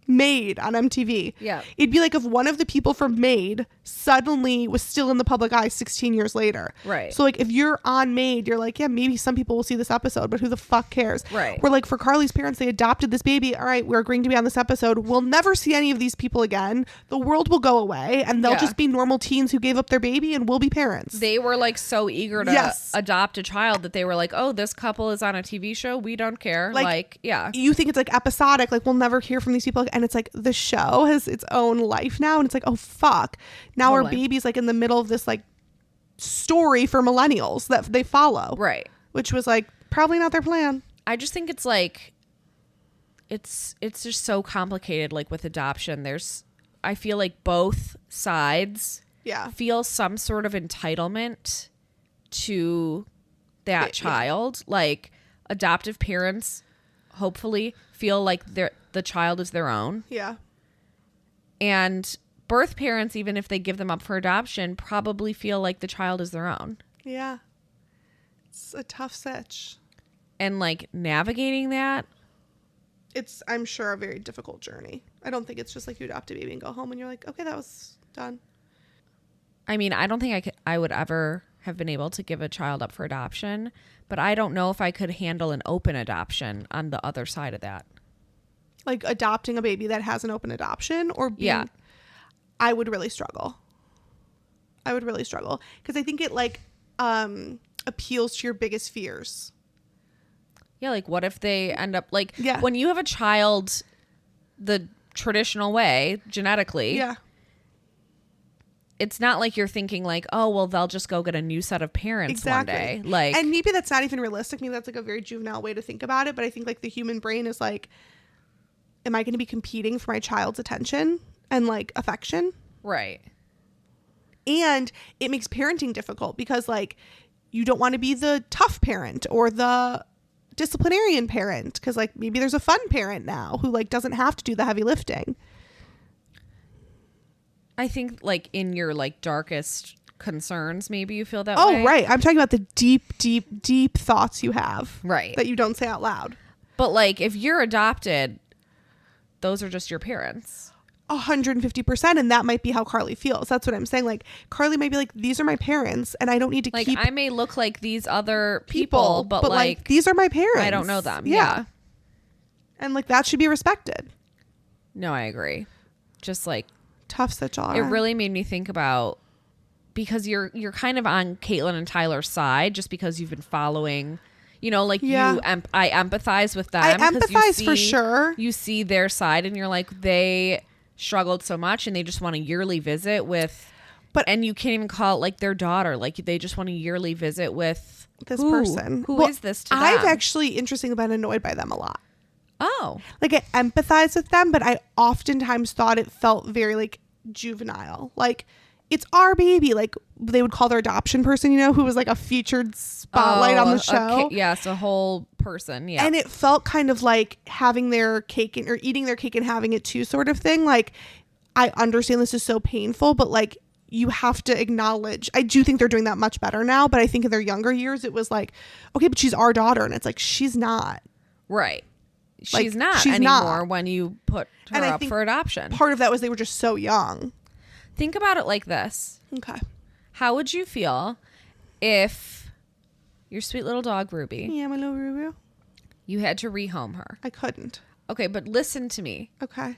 Maid on MTV. Yeah. It'd be like if one of the people from Maid suddenly was still in the public eye 16 years later. Right. So like if you're on Maid, you're like, yeah, maybe some people will see this episode, but who the fuck cares? Right. We're like, for Carly's parents, they adopted this baby. All right, we're agreeing to be on this episode. We'll never see any of these people again. The world will go away and they'll just be normal teens who gave up their baby and we'll be parents. They were like so eager to adopt a child that they were like, oh, this couple is on a TV show. We don't care. Like, yeah. You think it's like episodic, like we'll never hear from these people. And it's like the show has its own life now. And it's like, oh, fuck. Now our baby's like in the middle of this like story for millennials that they follow. Right. Which was like probably not their plan. I just think it's like, it's just so complicated. Like with adoption, I feel like both sides feel some sort of entitlement to that child. Like adoptive parents hopefully feel like the child is their own. Yeah. And birth parents, even if they give them up for adoption, probably feel like the child is their own. Yeah. It's a tough sitch. And like navigating that, it's, I'm sure, a very difficult journey. I don't think it's just like you adopt a baby and go home and you're like, okay, that was done. I mean, I don't think I would ever have been able to give a child up for adoption, but I don't know if I could handle an open adoption on the other side of that. Like adopting a baby that has an open adoption or being, I would really struggle. Because I think it like appeals to your biggest fears. Yeah, like what if they end up like when you have a child the traditional way, genetically. Yeah. It's not like you're thinking like, oh, well, they'll just go get a new set of parents one day. Like, and maybe that's not even realistic. Maybe that's like a very juvenile way to think about it. But I think like the human brain is like, am I going to be competing for my child's attention and like affection? Right. And it makes parenting difficult because like you don't want to be the tough parent or the disciplinarian parent because like maybe there's a fun parent now who like doesn't have to do the heavy lifting. I think like in your like darkest concerns, maybe you feel that Oh, way. right. I'm talking about the deep, deep, deep thoughts you have. Right. That you don't say out loud. But like, if you're adopted, those are just your parents. 150%. And that might be how Carly feels. That's what I'm saying. Like, Carly might be like, these are my parents and I don't need to Like, keep I may look like these other people, but like, these are my parents. I don't know them. Yeah. And like, that should be respected. No, I agree. Just like, Tough such a. it really made me think about, because you're kind of on Caitlin and Tyler's side just because you've been following, you know, like I empathize with them. I empathize for sure. You see their side and you're like, they struggled so much and they just want a yearly visit with, and you can't even call it like their daughter. Like they just want a yearly visit with this person. Who is this to them? I've actually, interestingly, been annoyed by them a lot. Oh. Like, I empathize with them, but I oftentimes thought it felt very like juvenile. Like, it's our baby. Like, they would call their adoption person, you know, who was like a featured spotlight on the show. Yes, a whole person. Yeah. And it felt kind of like having their cake or eating their cake and having it too, sort of thing. Like, I understand this is so painful, but like, you have to acknowledge, I do think they're doing that much better now, but I think in their younger years, it was like, okay, but she's our daughter. And it's like, she's not. Right. Like, she's not she's anymore not. when you put her up for adoption. Part of that was they were just so young. Think about it like this. Okay. How would you feel if your sweet little dog, Ruby, Yeah, my little Ruby. you had to rehome her? I couldn't. Okay, but listen to me Okay.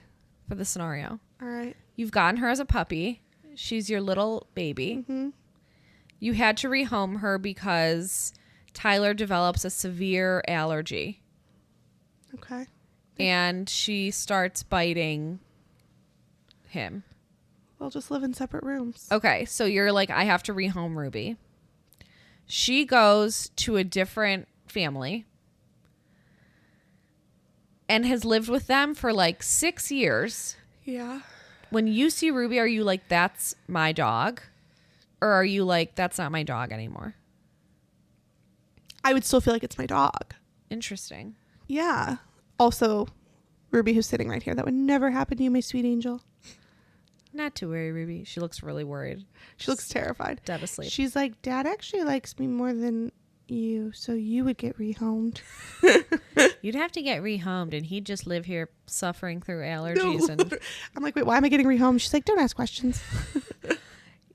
for the scenario. All right. You've gotten her as a puppy. She's your little baby. Mm-hmm. You had to rehome her because Tyler develops a severe allergy. Okay. And she starts biting him. They'll just live in separate rooms. Okay, so you're like, I have to rehome Ruby. She goes to a different family and has lived with them for like 6 years. Yeah. When you see Ruby, are you like, that's my dog? Or are you like, that's not my dog anymore? I would still feel like it's my dog. Interesting. Yeah. Also, Ruby, who's sitting right here, that would never happen to you, my sweet angel. Not to worry, Ruby. She looks really worried. She looks terrified. Dead asleep. She's like, Dad actually likes me more than you, so you would get rehomed. You'd have to get rehomed, and he'd just live here suffering through allergies. No. And I'm like, wait, why am I getting rehomed? She's like, don't ask questions.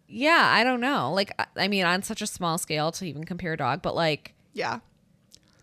yeah, I don't know. Like, I mean, on such a small scale to even compare a dog, but like, Yeah.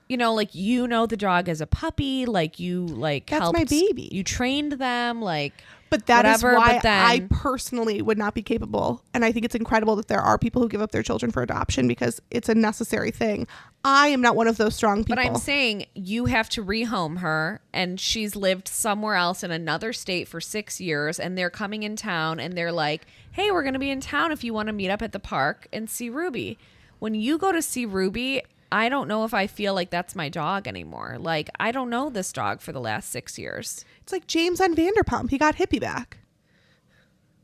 you know, like, you know, the dog as a puppy, like you like That's helped, my baby. You trained them, like, But that whatever, is why but then, I personally would not be capable. And I think it's incredible that there are people who give up their children for adoption because it's a necessary thing. I am not one of those strong people. But I'm saying you have to rehome her, and she's lived somewhere else in another state for 6 years, and they're coming in town, and they're like, hey, we're going to be in town if you want to meet up at the park and see Ruby. When you go to see Ruby, I don't know if I feel like that's my dog anymore. Like, I don't know this dog for the last 6 years. It's like James on Vanderpump. He got Hippie back.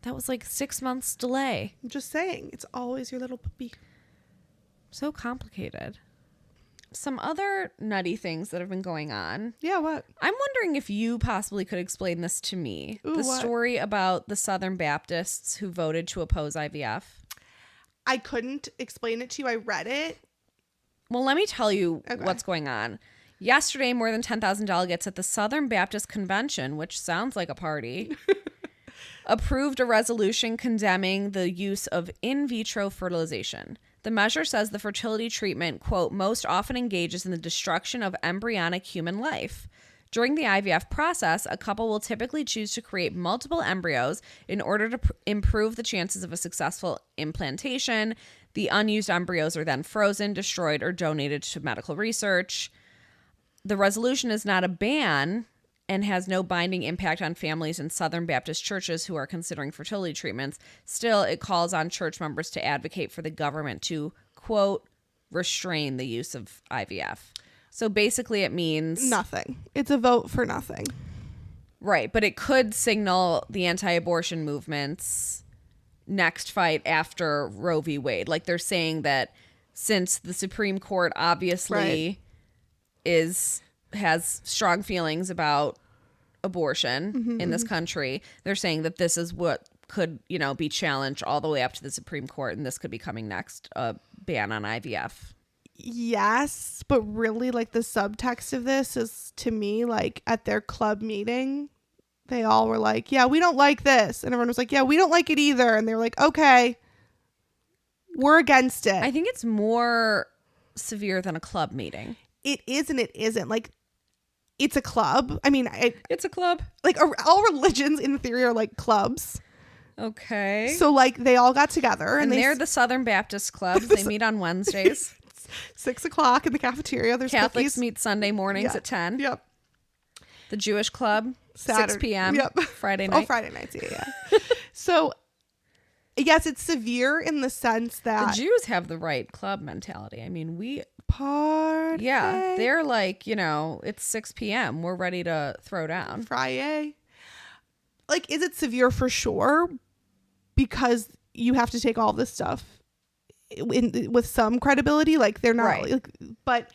That was like 6 months delay. I'm just saying, it's always your little puppy. So complicated. Some other nutty things that have been going on. Yeah, what? I'm wondering if you possibly could explain this to me. Ooh, the what? story about the Southern Baptists who voted to oppose IVF. I couldn't explain it to you. I read it. Well, let me tell you Okay. what's going on. Yesterday, more than 10,000 delegates at the Southern Baptist Convention, which sounds like a party, approved a resolution condemning the use of in vitro fertilization. The measure says the fertility treatment, quote, most often engages in the destruction of embryonic human life. During the IVF process, a couple will typically choose to create multiple embryos in order to improve the chances of a successful implantation. The unused embryos are then frozen, destroyed, or donated to medical research. The resolution is not a ban and has no binding impact on families in Southern Baptist churches who are considering fertility treatments. Still, it calls on church members to advocate for the government to, quote, restrain the use of IVF. So basically it means Nothing. It's a vote for nothing. right, but it could signal the anti-abortion movement's next fight after Roe v. Wade. Like, they're saying that since the Supreme Court obviously has strong feelings about abortion in this country, they're saying that this is what could, be challenged all the way up to the Supreme Court, and this could be coming next, a ban on IVF. Yes, but really, like, the subtext of this is, to me, like, at their club meeting, they all were like, yeah, we don't like this. And everyone was like, yeah, we don't like it either. And they were like, okay, we're against it. I think it's more severe than a club meeting. It is and it isn't. Like, it's a club. I mean, it's a club. Like, all religions in theory are like clubs. Okay. So, like, they all got together. And they're the Southern Baptist clubs. They meet on Wednesdays. 6:00 in the cafeteria. There's Catholics cookies. meet Sunday mornings at 10. Yep. The Jewish club, Saturday. 6 p.m. Yep. Friday night. Oh, Friday nights. Yeah. So, yes, it's severe in the sense that the Jews have the right club mentality. I mean, we party. Yeah, they're like, it's 6 p.m. We're ready to throw down. Friday. Like, is it severe? For sure, because you have to take all this stuff with some credibility. Like, they're not, right. But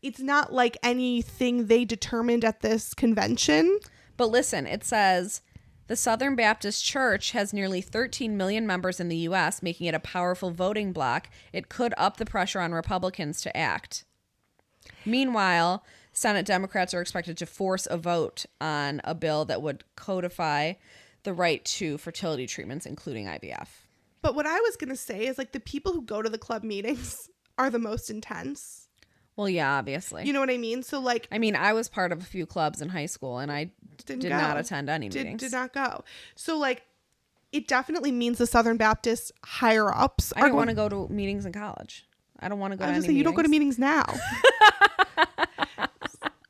it's not like anything they determined at this convention. But listen, it says the Southern Baptist Church has nearly 13 million members in the U.S., making it a powerful voting bloc. It could up the pressure on Republicans to act. Meanwhile, Senate Democrats are expected to force a vote on a bill that would codify the right to fertility treatments, including IVF. But what I was going to say is, like, the people who go to the club meetings are the most intense. Well, yeah, obviously. You know what I mean? So, like, I mean, I was part of a few clubs in high school, and I did not attend any meetings. Did not go. So, like, it definitely means the Southern Baptist higher ups. I don't want to go to meetings in college. I don't want to go to any meetings. You don't go to meetings now.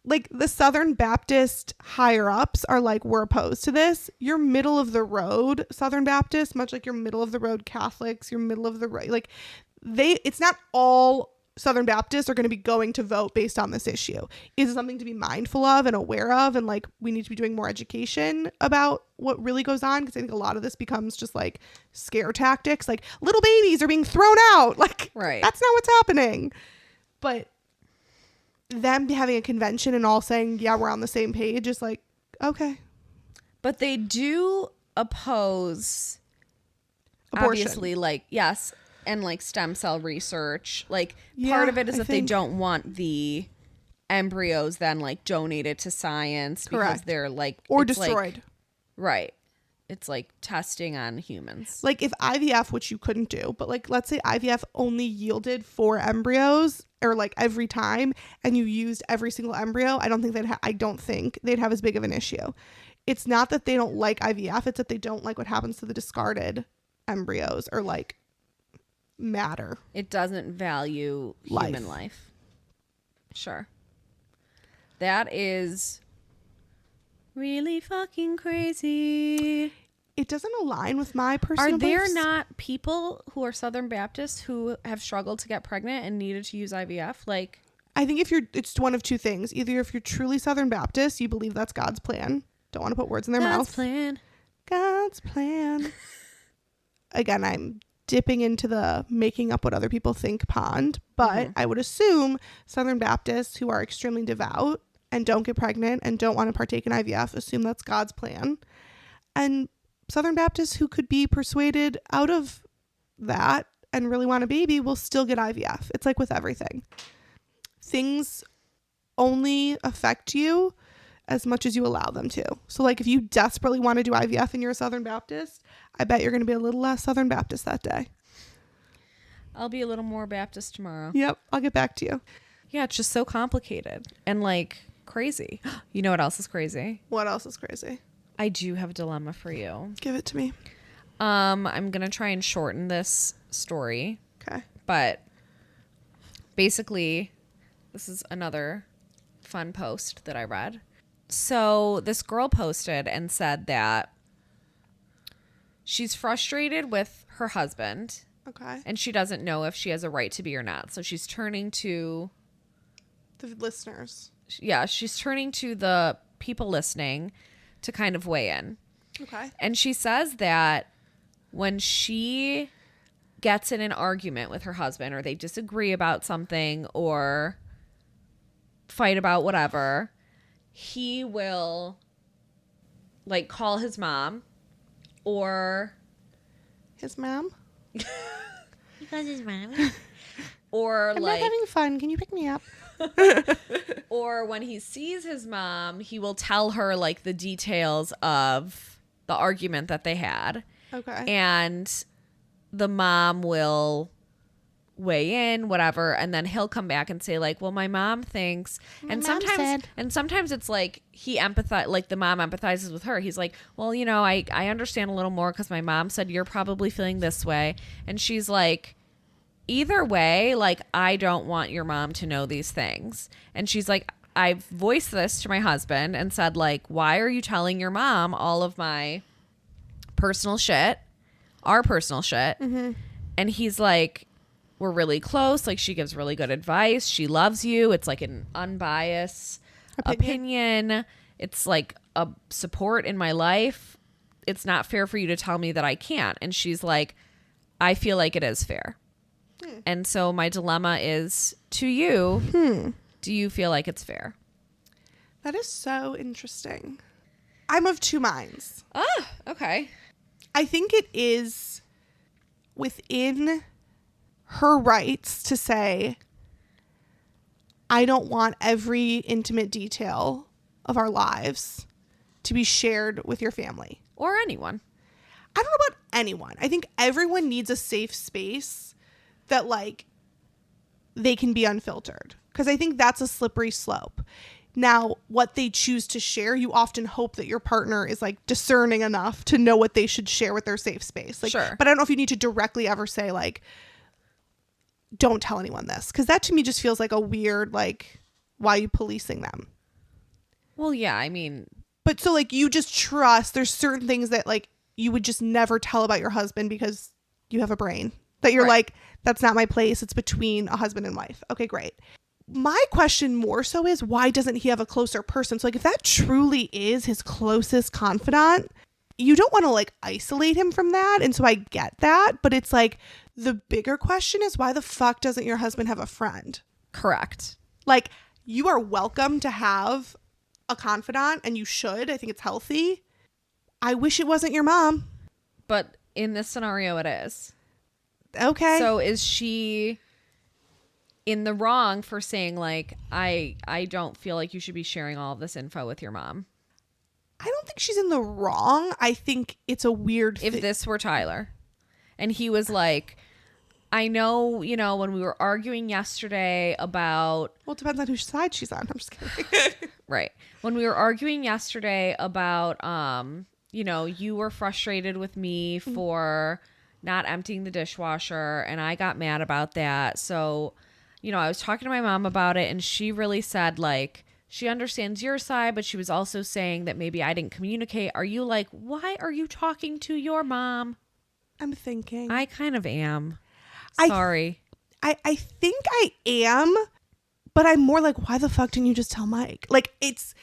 Like, the Southern Baptist higher ups are like, we're opposed to this. You're middle of the road Southern Baptist, much like you're middle of the road Catholics, you're middle of the road. Like, it's not all Southern Baptists are going to be going to vote based on this issue. Is something to be mindful of and aware of. And, like, we need to be doing more education about what really goes on. Because I think a lot of this becomes just like scare tactics. Like, little babies are being thrown out. Like, right. That's not what's happening. But them having a convention and all saying, yeah, we're on the same page is like, okay. But they do oppose abortion. Obviously, like, yes, and like stem cell research. Like, Yeah, part of it is I that they think- don't want the embryos then like donated to science because Correct. they're like Or it's, like- destroyed. right. It's like testing on humans. Like, if IVF, which you couldn't do, but like, let's say IVF only yielded 4 embryos or like every time, and you used every single embryo, I don't think they'd have as big of an issue. It's not that they don't like IVF, it's that they don't like what happens to the discarded embryos or like matter. It doesn't value human life. Sure. That is really fucking crazy. It doesn't align with my personal Are there beliefs. not people who are Southern Baptists who have struggled to get pregnant and needed to use IVF? Like, I think it's one of two things. Either if you're truly Southern Baptist, you believe that's God's plan. Don't want to put words in their God's mouth. plan. God's plan. Again, I'm dipping into the making up what other people think pond, but I would assume Southern Baptists who are extremely devout and don't get pregnant and don't want to partake in IVF assume that's God's plan. And Southern Baptists who could be persuaded out of that and really want a baby will still get IVF. It's like with everything. Things only affect you as much as you allow them to. So, like, if you desperately want to do IVF and you're a Southern Baptist, I bet you're going to be a little less Southern Baptist that day. I'll be a little more Baptist tomorrow. Yep, I'll get back to you. Yeah, it's just so complicated and like crazy. You know what else is crazy? What else is crazy? I do have a dilemma for you. Give it to me. I'm going to try and shorten this story. Okay. But basically, this is another fun post that I read. So this girl posted and said that she's frustrated with her husband. Okay. And she doesn't know if she has a right to be or not. So she's turning to The listeners. Yeah, she's turning to the people listening to kind of weigh in. Okay. And she says that when she gets in an argument with her husband or they disagree about something or fight about whatever, he will like call his mom Or his mom. Because his mom. Or I'm like not having fun. Can you pick me up? or when he sees his mom, he will tell her like the details of the argument that they had. Okay. And the mom will weigh in, whatever, and then he'll come back and say like, well, my mom thinks, and sometimes it's like the mom empathizes with her. He's like, well, you know, I understand a little more because my mom said you're probably feeling this way, and she's like, either way, like, I don't want your mom to know these things. And she's like, I've voiced this to my husband and said like, why are you telling your mom all of my personal shit, our personal shit? Mm-hmm. And he's like, we're really close. Like, she gives really good advice. She loves you. It's like an unbiased opinion. It's like a support in my life. It's not fair for you to tell me that I can't. And she's like, I feel like it is fair. And so my dilemma is to you, do you feel like it's fair? That is so interesting. I'm of two minds. Ah, okay. I think it is within her rights to say, I don't want every intimate detail of our lives to be shared with your family. Or anyone. I don't know about anyone. I think everyone needs a safe space that like they can be unfiltered, because I think that's a slippery slope. Now, what they choose to share, you often hope that your partner is like discerning enough to know what they should share with their safe space. Like, sure. But I don't know if you need to directly ever say like, don't tell anyone this, because that to me just feels like a weird, like, why are you policing them? Well, yeah, I mean, but so like you just trust there's certain things that like you would just never tell about your husband because you have a brain that you're right. like, that's not my place. It's between a husband and wife. Okay, great. My question more so is, why doesn't he have a closer person? So like, if that truly is his closest confidant, you don't want to like isolate him from that. And so I get that, but it's like, the bigger question is, why the fuck doesn't your husband have a friend? Correct. Like, you are welcome to have a confidant, and you should. I think it's healthy. I wish it wasn't your mom. But in this scenario, it is. Okay. So is she in the wrong for saying like, I don't feel like you should be sharing all of this info with your mom? I don't think she's in the wrong. I think it's a weird If this were Tyler and he was like, I know, you know, when we were arguing yesterday about... Well, it depends on whose side she's on. I'm just kidding. Right. When we were arguing yesterday about, you know, you were frustrated with me for not emptying the dishwasher, and I got mad about that. So, you know, I was talking to my mom about it, and she really said, like, she understands your side, but she was also saying that maybe I didn't communicate. Are you like, why are you talking to your mom? I'm thinking. I kind of am. Sorry. I think I am, but I'm more like, why the fuck didn't you just tell Mike? Like, it's,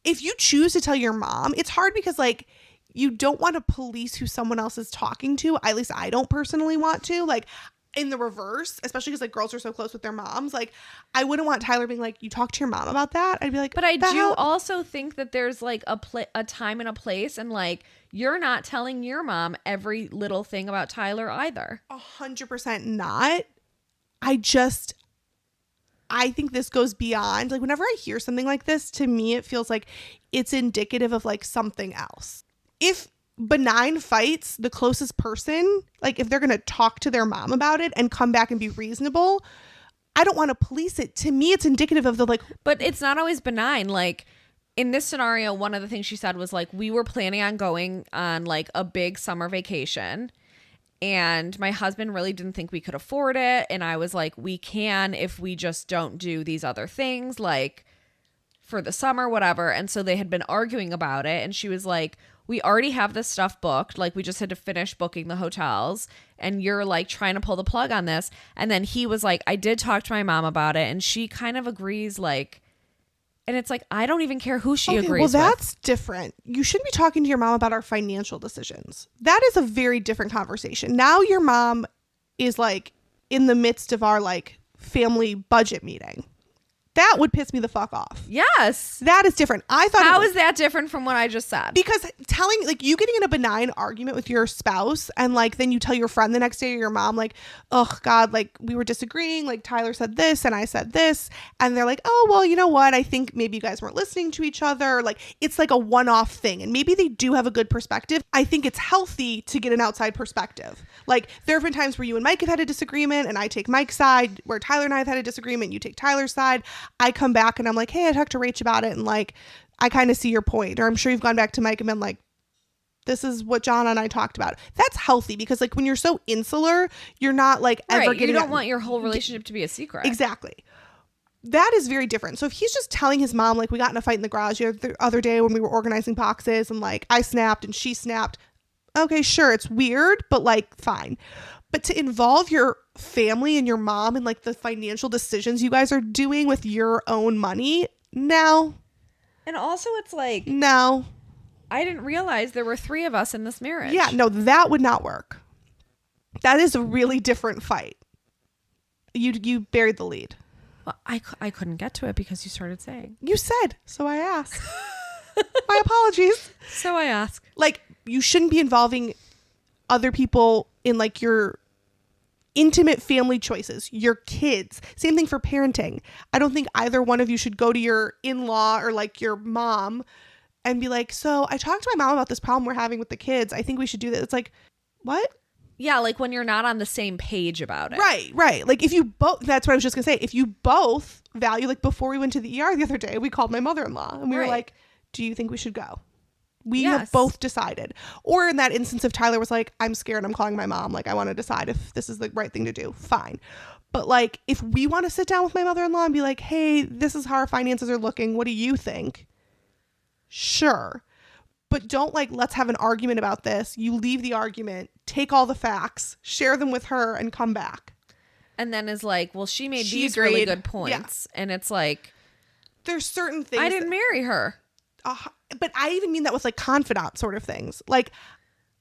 if you choose to tell your mom, it's hard because like, you don't want to police who someone else is talking to. At least I don't personally want to. Like, in the reverse, especially because like girls are so close with their moms, like I wouldn't want Tyler being like, you talk to your mom about that. I'd be like, but I do also think that there's like a time and a place, and like you're not telling your mom every little thing about Tyler either. 100% not. I think this goes beyond, like, whenever I hear something like this, to me it feels like it's indicative of like something else. If benign fights, the closest person, like if they're going to talk to their mom about it and come back and be reasonable, I don't want to police it. To me, it's indicative of the like... But it's not always benign. Like in this scenario, one of the things she said was like, we were planning on going on like a big summer vacation, and my husband really didn't think we could afford it. And I was like, we can if we just don't do these other things like for the summer, whatever. And so they had been arguing about it. And she was like, we already have this stuff booked. Like, we just had to finish booking the hotels, and you're like trying to pull the plug on this. And then he was like, I did talk to my mom about it, and she kind of agrees, like, and it's like, I don't even care who she agrees with. Well, that's different. You shouldn't be talking to your mom about our financial decisions. That is a very different conversation. Now your mom is like in the midst of our like family budget meeting. That would piss me the fuck off. Yes. That is different. I thought How is that different from what I just said? Because telling, like, you getting in a benign argument with your spouse and like then you tell your friend the next day or your mom like, oh God, like we were disagreeing, like Tyler said this and I said this, and they're like, oh well, you know what, I think maybe you guys weren't listening to each other. Like it's like a one-off thing, and maybe they do have a good perspective. I think it's healthy to get an outside perspective. Like there have been times where you and Mike have had a disagreement and I take Mike's side, where Tyler and I have had a disagreement, you take Tyler's side. I come back and I'm like, hey, I talked to Rach about it, and like I kind of see your point. Or I'm sure you've gone back to Mike and been like, this is what Johnna and I talked about. That's healthy, because like when you're so insular, you're not like ever getting. You don't want your whole relationship to be a secret. Exactly. That is very different. So if he's just telling his mom, like, we got in a fight in the garage the other day when we were organizing boxes and like I snapped and she snapped. Okay, sure, it's weird, but like fine. But to involve your family and your mom in like the financial decisions you guys are doing with your own money, no. And also it's like, no. I didn't realize there were 3 of us in this marriage. Yeah, no, that would not work. That is a really different fight. You buried the lead. Well, I couldn't get to it because you started saying. You said, so I asked. My apologies. So I ask. Like, you shouldn't be involving other people in like your intimate family choices, your kids. Same thing for parenting. I don't think either one of you should go to your in-law or like your mom and be like, so I talked to my mom about this problem we're having with the kids. I think we should do that. It's like, what? Yeah, like when you're not on the same page about it. Right. Like if you both, that's what I was just gonna say. If you both value, like before we went to the ER the other day, we called my mother-in-law and we were like, do you think we should go? We have both decided. Or in that instance, if Tyler was like, I'm scared, I'm calling my mom, like I want to decide if this is the right thing to do, fine. But like if we want to sit down with my mother-in-law and be like, hey, this is how our finances are looking, what do you think? Sure. But don't like, let's have an argument about this. You leave the argument, take all the facts, share them with her, and come back. And then is like, well, she made She these agreed. really good points. Yeah. And it's like, there's certain things. I didn't marry her. But I even mean that with like confidant sort of things. Like,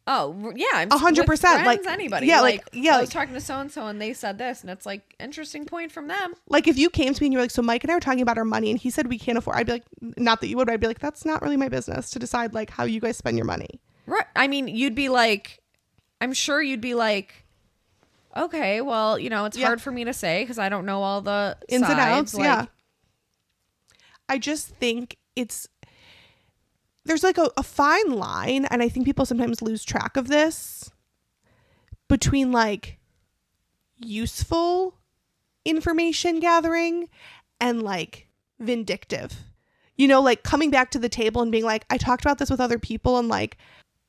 oh yeah, 100%. Like anybody. Yeah, I was talking to so and so and they said this, and it's like interesting point from them. Like if you came to me and you're like, so Mike and I were talking about our money, and he said we can't afford. I'd be like, not that you would, but I'd be like, that's not really my business to decide like how you guys spend your money. Right. I mean, you'd be like, I'm sure you'd be like, okay, well, you know, it's hard for me to say because I don't know all the ins sides. and outs. Like, yeah. I just think there's like a fine line, and I think people sometimes lose track of this, between like useful information gathering and like vindictive. You know, like coming back to the table and being like, I talked about this with other people and like,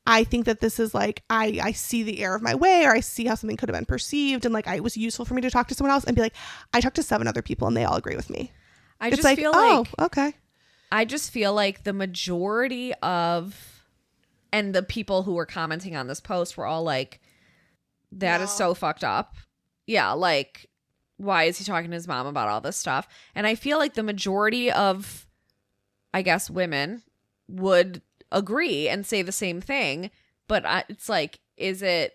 I think that this is like, I see the error of my way, or I see how something could have been perceived, and like it was useful for me to talk to someone else, and be like, I talked to 7 other people and they all agree with me. I just feel like, oh, okay. I just feel like the majority of, and the people who were commenting on this post were all like, that is so fucked up. Yeah, like, why is he talking to his mom about all this stuff? And I feel like the majority of, I guess, women would agree and say the same thing. But it's like, is it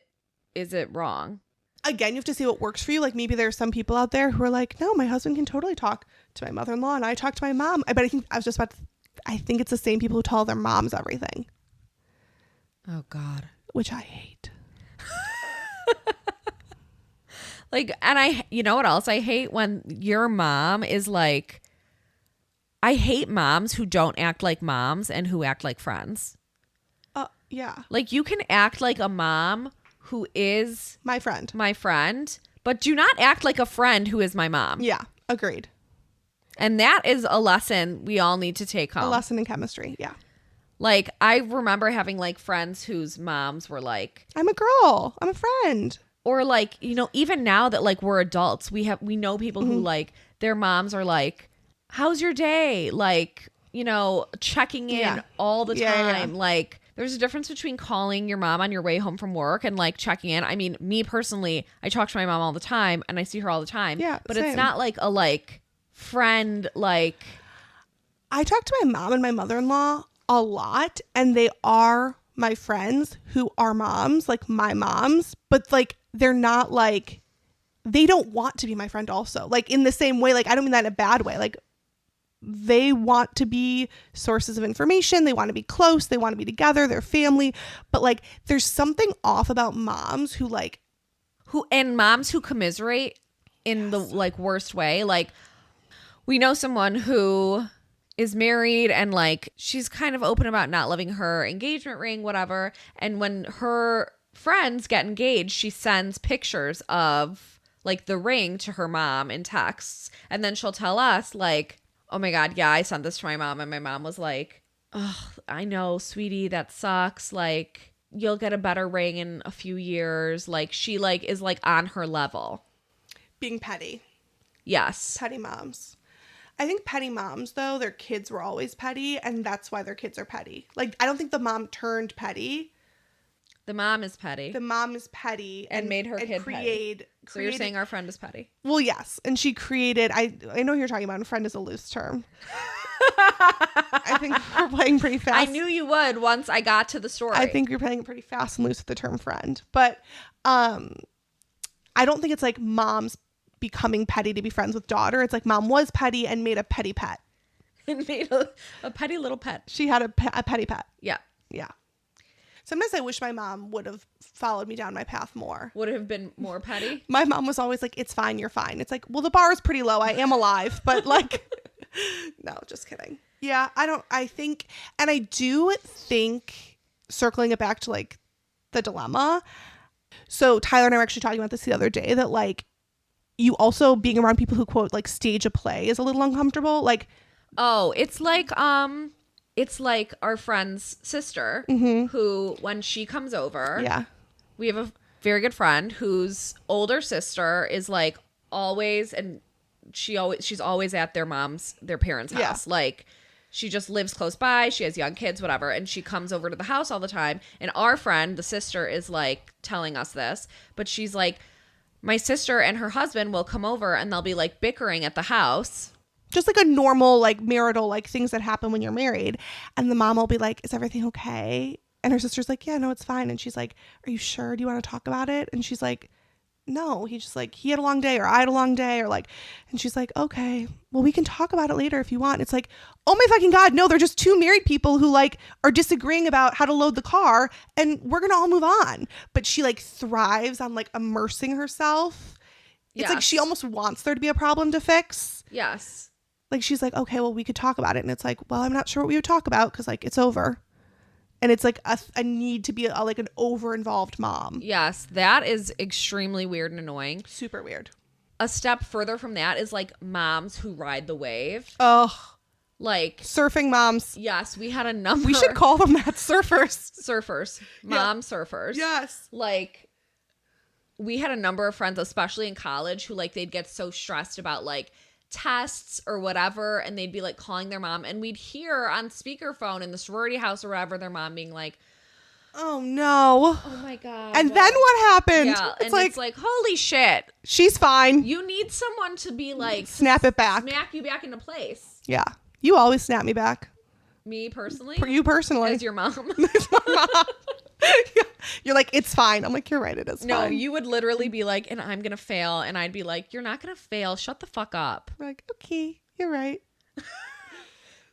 wrong? Again, you have to see what works for you. Like maybe there are some people out there who are like, no, my husband can totally talk to my mother-in-law and I talk to my mom. But I think it's the same people who tell their moms everything. Oh God. Which I hate. Like, and you know what else I hate? When your mom is like, I hate moms who don't act like moms and who act like friends. Yeah. Like you can act like a mom who is my friend, but do not act like a friend who is my mom. Yeah, agreed. And that is a lesson we all need to take home. A lesson in chemistry, yeah. Like I remember having like friends whose moms were like, I'm a girl, I'm a friend. Or like, you know, even now that like we're adults, we know people who like their moms are like, how's your day? Like, you know, checking in all the time. Yeah. Like there's a difference between calling your mom on your way home from work and like checking in. I mean, me personally, I talk to my mom all the time and I see her all the time. Yeah, but same. It's not like a like friend. Like I talk to my mom and my mother-in-law a lot, and they are my friends who are moms, like my moms, but like they're not like, they don't want to be my friend also. Like in the same way, like I don't mean that in a bad way. Like they want to be sources of information. They want to be close. They want to be together. They're family. But like, there's something off about moms who like, moms who commiserate in the like worst way. Like, we know someone who is married and like she's kind of open about not loving her engagement ring, whatever. And when her friends get engaged, she sends pictures of like the ring to her mom in texts. And then she'll tell us like, oh my God, yeah, I sent this to my mom. And my mom was like, oh, I know, sweetie, that sucks. Like, you'll get a better ring in a few years. Like, she like is like on her level. being petty. Yes. Petty moms. I think petty moms, though, their kids were always petty, and that's why their kids are petty. Like, I don't think the mom turned petty. The mom is petty. The mom is petty. And made her kid petty. So you're saying our friend is petty? Well, yes. And she created, I know who you're talking about, and friend is a loose term. I think we're playing pretty fast. I knew you would once I got to the story. I think you're playing pretty fast and loose with the term friend. But I don't think it's like mom's becoming petty to be friends with daughter. It's like mom was petty and made a petty pet. And made a petty little pet. She had a petty pet. Yeah. Yeah. Sometimes I wish my mom would have followed me down my path more. Would have been more petty? My mom was always like, it's fine, you're fine. It's like, well, the bar is pretty low. I am alive. But like, no, just kidding. Yeah, I do think, circling it back to like the dilemma. So Tyler and I were actually talking about this the other day, that like, you also being around people who quote like stage a play is a little uncomfortable. Like, oh, it's like our friend's sister who, when she comes over, yeah, we have a very good friend whose older sister is like always, and she's always at their parents' house. Yeah. Like, she just lives close by. She has young kids, whatever. And she comes over to the house all the time. And our friend, the sister, is like telling us this, but she's like, my sister and her husband will come over and they'll be like bickering at the house. just like a normal, like marital, like things that happen when you're married. And the mom will be like, is everything okay? And her sister's like, yeah, no, it's fine. And she's like, are you sure? Do you want to talk about it? And she's like, no. He's just like, he had a long day, or I had a long day, or like, and she's like, okay, well, we can talk about it later if you want. It's like, oh my fucking God, no, they're just two married people who like are disagreeing about how to load the car, and we're going to all move on. But she like thrives on like immersing herself. It's like she almost wants there to be a problem to fix. Yes. Like, she's like, okay, well, we could talk about it. And it's like, well, I'm not sure what we would talk about because like it's over. And it's like a need to be like an over-involved mom. Yes, that is extremely weird and annoying. Super weird. A step further from that is like moms who ride the wave. Oh, like surfing moms. Yes, we had a number. We should call them that, surfers. Surfers. Mom surfers. Yes. Like, we had a number of friends, especially in college, who like they'd get so stressed about like tests or whatever, and they'd be like calling their mom, and we'd hear on speakerphone in the sorority house or whatever their mom being like, oh no, oh my God, and then what happened? Yeah, it's like holy shit, she's fine. You need someone to be like snap it back, smack you back into place. Yeah, you always snap me back. Me personally? For you personally. As your mom. As my mom. Yeah. You're like, it's fine. I'm like, you're right, it is fine. No, you would literally be like, and I'm gonna fail, and I'd be like, you're not gonna fail, shut the fuck up. We're like, okay, you're right.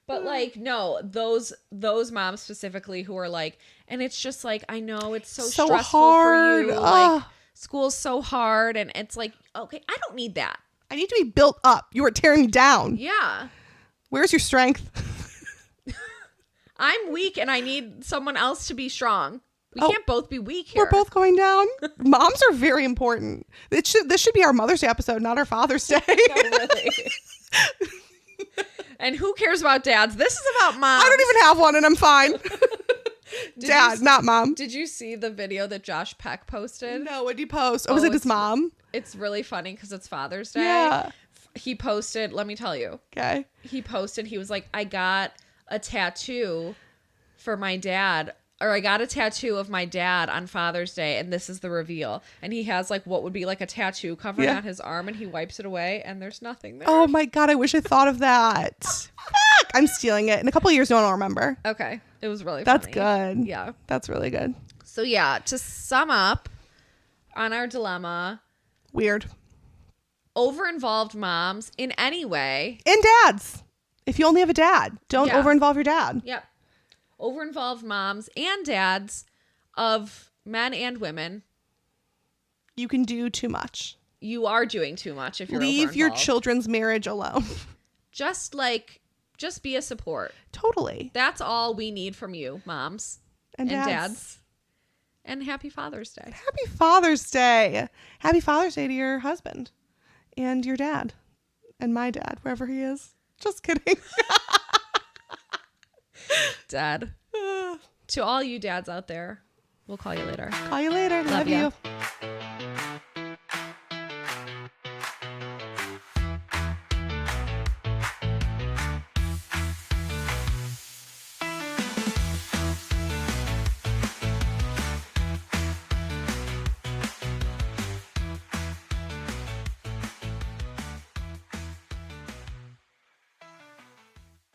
But like, no, those moms specifically who are like, and it's just like, I know it's so stressful hard. for you. Like, school's so hard, and it's like, okay, I don't need that. I need to be built up. You are tearing me down. Yeah. Where's your strength? I'm weak and I need someone else to be strong. We can't both be weak here. We're both going down. Moms are very important. This should be our Mother's Day episode, not our Father's Day. No, really. And who cares about dads? This is about moms. I don't even have one and I'm fine. Dad, not mom. Did you see the video that Josh Peck posted? No, what did he post? Oh, was it his mom? It's really funny because it's Father's Day. Yeah. He posted, let me tell you. Okay. He was like, I got a tattoo for my dad, or I got a tattoo of my dad on Father's Day, and this is the reveal. And he has like what would be like a tattoo covering on his arm, and he wipes it away, and there's nothing there. Oh my God, I wish I thought of that. Fuck, I'm stealing it. In a couple of years, no one will remember. Okay. It was really That's funny. good. Yeah. That's really good. So yeah, to sum up on our dilemma. Weird. Over-involved moms in any way. And dads. If you only have a dad, don't over-involve your dad. Yep. Over-involved moms and dads of men and women. You can do too much. You are doing too much if you're Leave your over-involved. children's marriage alone. Just be a support. Totally. That's all we need from you, moms And dads. And happy Father's Day. Happy Father's Day. Happy Father's Day to your husband and your dad and my dad, wherever he is. Just kidding. Dad. To all you dads out there, we'll call you later. Call you later. Love ya. you.